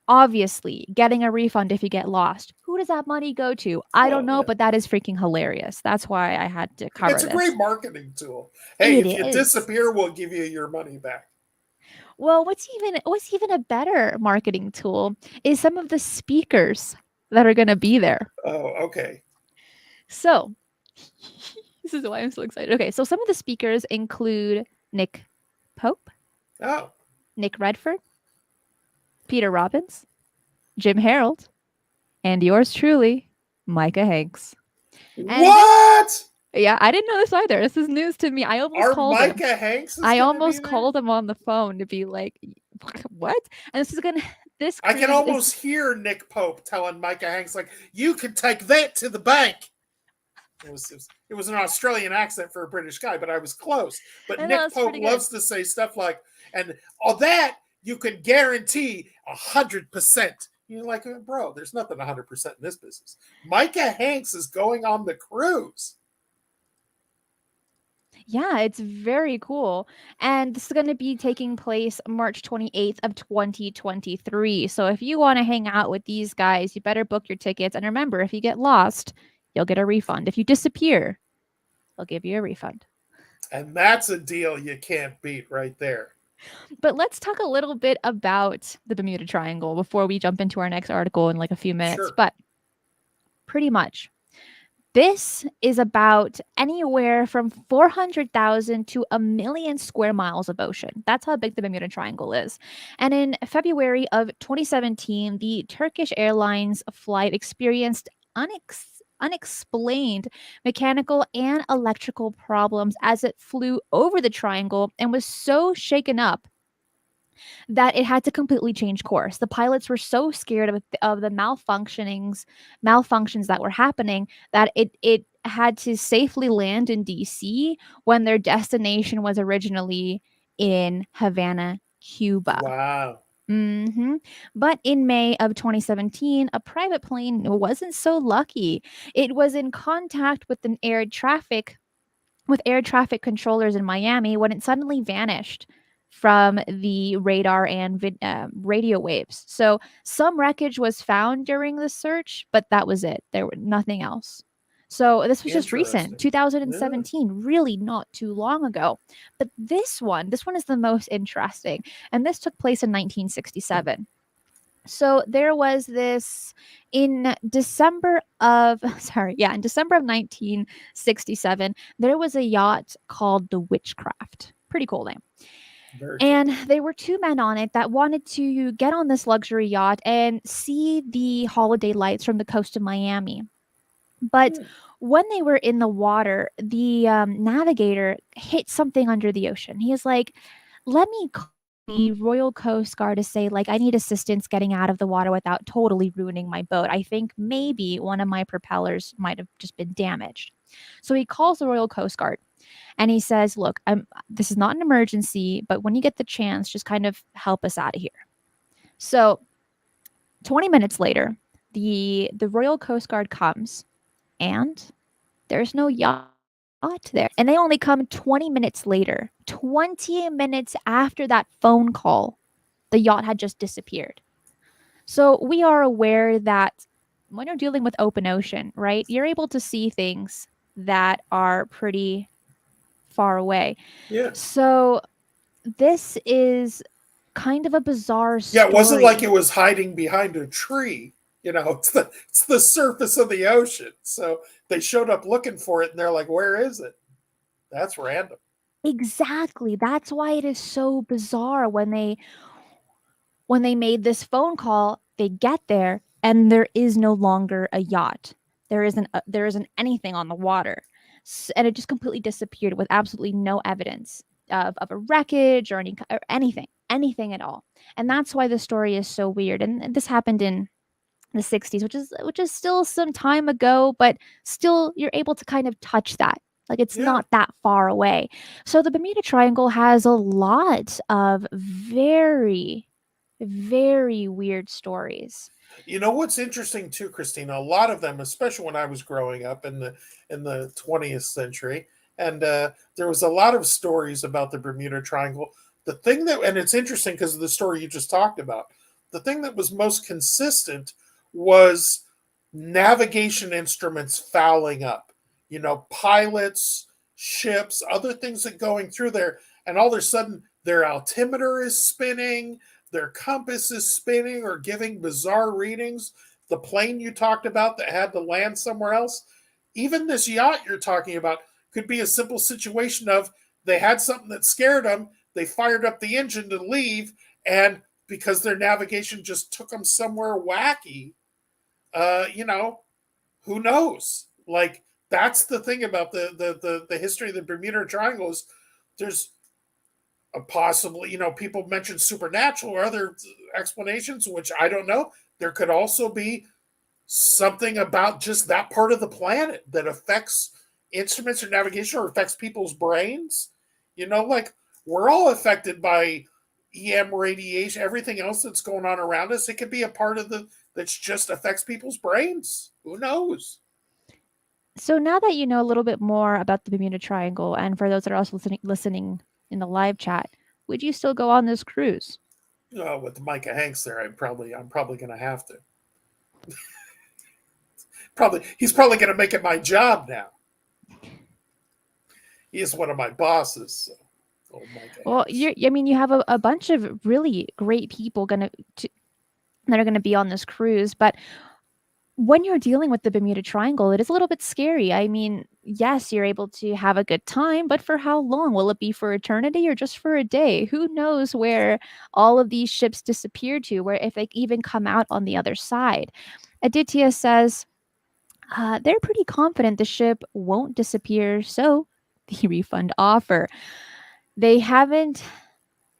obviously, getting a refund if you get lost. Who does that money go to? I don't Well, know, yeah. but that is freaking hilarious. That's why I had to cover It's a great this. marketing tool. Hey, It if you is. disappear, we'll give you your money back. Well, what's even a better marketing tool is some of the speakers that are going to be there. Oh, okay. So, this is why I'm so excited. Okay, so some of the speakers include Nick Pope, Oh, Nick Redford, Peter Robbins, Jim Harold, and yours truly, Micah Hanks. And what? yeah, I didn't know this either. This is news to me. I almost Our called him. Micah Hanks is I going to be almost there? called him on the phone to be like, what? And this is gonna. This I can cruise is almost hear Nick Pope telling Micah Hanks, like, you can take that to the bank. It was an Australian accent for a British guy, but I was close. But I know, Nick it's Pope pretty good. loves to say stuff like, and all that you can guarantee 100%. You're like, bro, there's nothing 100% in this business. Micah Hanks is going on the cruise. Yeah, it's very cool. And this is going to be taking place March 28th of 2023. So if you want to hang out with these guys, you better book your tickets. And remember, if you get lost, you'll get a refund. If you disappear, they'll give you a refund. And that's a deal you can't beat right there. But let's talk a little bit about the Bermuda Triangle before we jump into our next article in like a few minutes. Sure. But pretty much, this is about anywhere from 400,000 to 1,000,000 square miles of ocean. That's how big the Bermuda Triangle is. And in February of 2017, the Turkish Airlines flight experienced unexplained mechanical and electrical problems as it flew over the triangle and was so shaken up that it had to completely change course. The pilots were so scared of the malfunctions that were happening that it had to safely land in DC when their destination was originally in Havana, Cuba. Wow. hmm But in May of 2017, a private plane wasn't so lucky. It was in contact with air traffic controllers in Miami when it suddenly vanished from the radar and radio waves. So some wreckage was found during the search, but that was it. There was nothing else. So this was just recent, Interesting. Yeah. 2017, really not too long ago. But this one is the most interesting, and this took place in 1967. So there was this in December of in December of 1967, there was a yacht called the Witchcraft. Pretty cool name. Very cool. And there were two men on it that wanted to get on this luxury yacht and see the holiday lights from the coast of Miami. But Hmm. when they were in the water, the navigator hit something under the ocean. He is like, let me call the Royal Coast Guard to say, like, I need assistance getting out of the water without totally ruining my boat. I think maybe one of my propellers might have just been damaged. So he calls the Royal Coast Guard and he says, look, this is not an emergency, but when you get the chance, just kind of help us out of here. So 20 minutes later, the Royal Coast Guard comes and there's no yacht there. And they only come 20 minutes later. 20 minutes after that phone call, the yacht had just disappeared. So we are aware that when you're dealing with open ocean, right, you're able to see things that are pretty far away. Yeah. So this is kind of a bizarre story. Yeah, it wasn't like it was hiding behind a tree. It's the surface of the ocean. So they showed up looking for it, and they're like, "Where is it?" That's random. Exactly. That's why it is so bizarre when they made this phone call, they get there and there is no longer a yacht. There isn't anything on the water. And it just completely disappeared with absolutely no evidence of a wreckage or anything at all. And that's why the story is so weird. And this happened in the 60s, which is still some time ago, but still you're able to kind of touch that. Like it's Yeah. not that far away. So the Bermuda Triangle has a lot of very, very weird stories. You know what's interesting too, Christina? A lot of them, especially when I was growing up in the 20th century, and there was a lot of stories about the Bermuda Triangle. The thing that, and it's interesting because of the story you just talked about. The thing that was most consistent was navigation instruments fouling up. Pilots, ships, other things that going through there, and all of a sudden their altimeter is spinning, their compass is spinning or giving bizarre readings. The plane you talked about that had to land somewhere else, even this yacht you're talking about, could be a simple situation of they had something that scared them, they fired up the engine to leave, and because their navigation just took them somewhere wacky, uh, you know, who knows? Like that's the thing about the history of the Bermuda Triangle is there's a possibly, people mention supernatural or other explanations, which I don't know. There could also be something about just that part of the planet that affects instruments or navigation or affects people's brains. Like we're all affected by EM radiation, everything else that's going on around us. It could be a part of that's just affects people's brains. Who knows? So now that you know a little bit more about the Bermuda Triangle, and for those that are also listening in the live chat, would you still go on this cruise? With Micah Hanks there, I'm probably going to have to. He's probably going to make it my job now. He is one of my bosses. So. Well, you have a bunch of really great people that are gonna be on this cruise, but when you're dealing with the Bermuda Triangle, it is a little bit scary. I mean, yes, you're able to have a good time, but for how long? Will it be for eternity or just for a day? Who knows where all of these ships disappear to, where if they even come out on the other side. Aditya says, They're pretty confident the ship won't disappear, so the refund offer. They haven't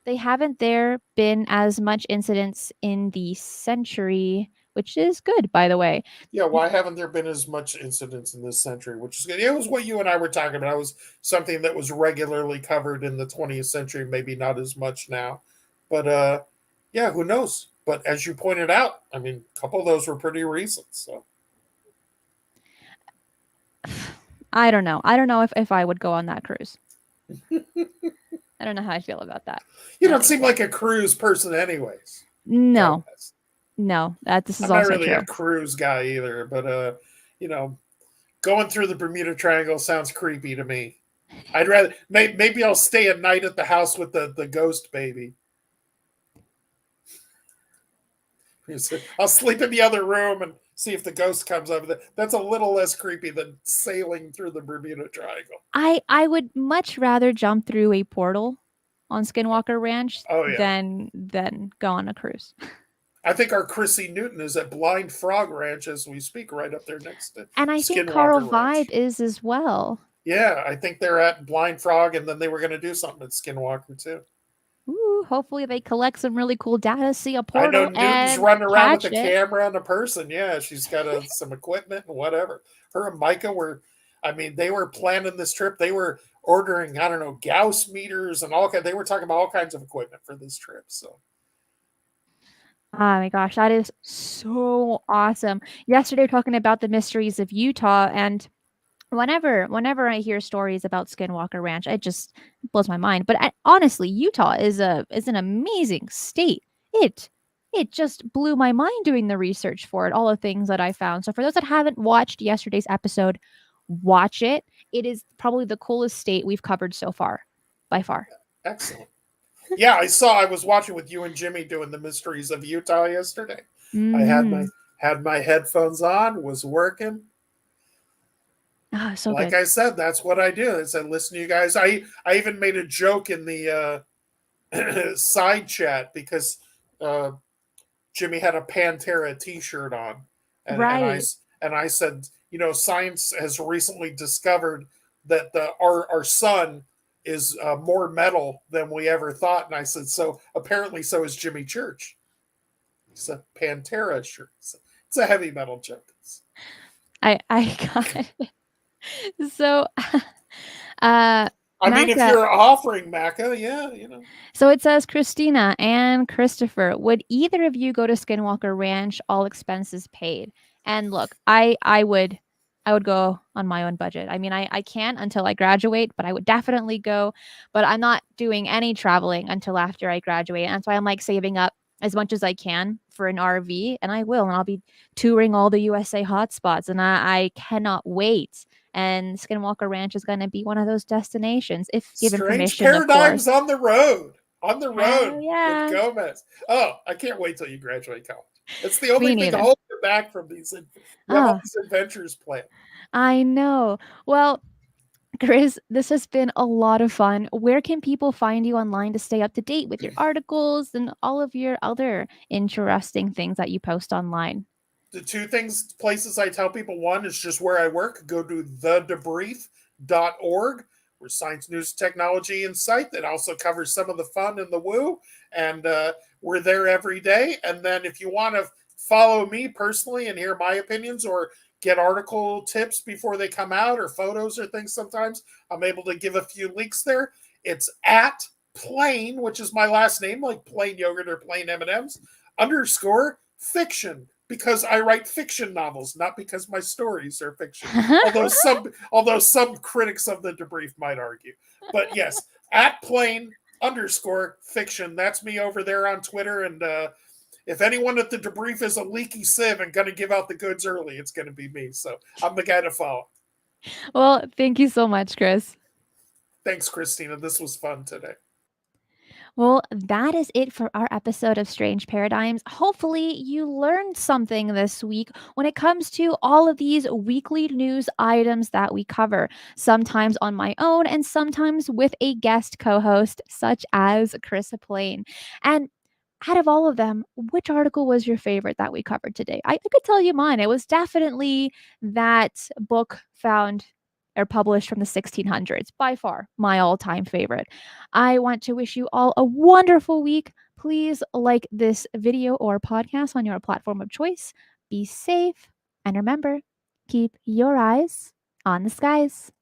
there been as much incidents in the century, which is good, by the way. Yeah, why haven't there been as much incidents in this century? Which is good. It was what you and I were talking about. It was something that was regularly covered in the 20th century, maybe not as much now. But yeah, who knows? But as you pointed out, I mean, a couple of those were pretty recent. So I don't know. I don't know if I would go on that cruise. I don't know how I feel about that. You don't seem like a cruise person, anyways. No, this is I'm also not really true. a cruise guy either, but you know, going through the Bermuda Triangle sounds creepy to me. I'd rather maybe I'll stay a night at the house with the ghost baby. I'll sleep in the other room and see if the ghost comes over. That's a little less creepy than sailing through the Bermuda Triangle. I would much rather jump through a portal on Skinwalker Ranch than go on a cruise. I think our Chrissy Newton is at Blind Frog Ranch as we speak, right up there next to and I think Carl Vibe is as well. Yeah, I think they're at Blind Frog, and then they were going to do something at Skinwalker too. Ooh, hopefully they collect some really cool data, see a portal, I know Newton's running around with a camera and a person. Yeah, she's got some equipment and whatever. Her and Micah they were planning this trip. They were ordering, I don't know, Gauss meters and they were talking about all kinds of equipment for this trip. So. Oh my gosh, that is so awesome. Yesterday, we were talking about the mysteries of Utah, and whenever I hear stories about Skinwalker Ranch, it just blows my mind. But honestly, Utah is an amazing state. It just blew my mind doing the research for it, all the things that I found. So for those that haven't watched yesterday's episode, watch it. It is probably the coolest state we've covered so far, by far. Excellent. Yeah, I was watching with you and Jimmy doing the mysteries of Utah yesterday. Mm-hmm. I had my headphones on, was working. Oh, so like good. I said, that's what I do. I said, listen to you guys. I even made a joke in the side chat because Jimmy had a Pantera T-shirt on, and, right. and I said, science has recently discovered that our sun is more metal than we ever thought. And I said, so apparently so is Jimmy Church. It's a Pantera shirt. It's a heavy metal joke. I got it. So, I mean, if you're offering Macca, yeah, So it says, Cristina and Christopher, would either of you go to Skinwalker Ranch, all expenses paid? And look, I would go on my own budget. I mean, I can't until I graduate, but I would definitely go. But I'm not doing any traveling until after I graduate. And that's why I'm like saving up as much as I can for an RV, and I will. And I'll be touring all the USA hotspots, and I cannot wait. And Skinwalker Ranch is going to be one of those destinations if given Strange permission. Paradigms on the road. Yeah. With Gomez. Oh, I can't wait till you graduate college. It's the only thing holding you back from these adventures planned. I know. Well, Chris, this has been a lot of fun. Where can people find you online to stay up to date with your articles and all of your other interesting things that you post online? The two places I tell people, one is just where I work. Go to thedebrief.org. We're science, news, technology, insight that also covers some of the fun and the woo. And we're there every day. And then if you want to follow me personally and hear my opinions or get article tips before they come out or photos or things, sometimes I'm able to give a few links there. It's at plain, which is my last name, like plain yogurt or plain M&Ms, _fiction. Because I write fiction novels, not because my stories are fiction. although some critics of the debrief might argue. But yes, at plain _fiction. That's me over there on Twitter. And if anyone at the debrief is a leaky sieve and going to give out the goods early, it's going to be me. So I'm the guy to follow. Well, thank you so much, Chris. Thanks, Cristina. This was fun today. Well, that is it for our episode of Strange Paradigms. Hopefully, you learned something this week when it comes to all of these weekly news items that we cover, sometimes on my own and sometimes with a guest co-host such as Chris Plain. And out of all of them, which article was your favorite that we covered today? I could tell you mine. It was definitely that book found or published from the 1600s, by far my all-time favorite. I want to wish you all a wonderful week. Please like this video or podcast on your platform of choice. Be safe, and remember, keep your eyes on the skies.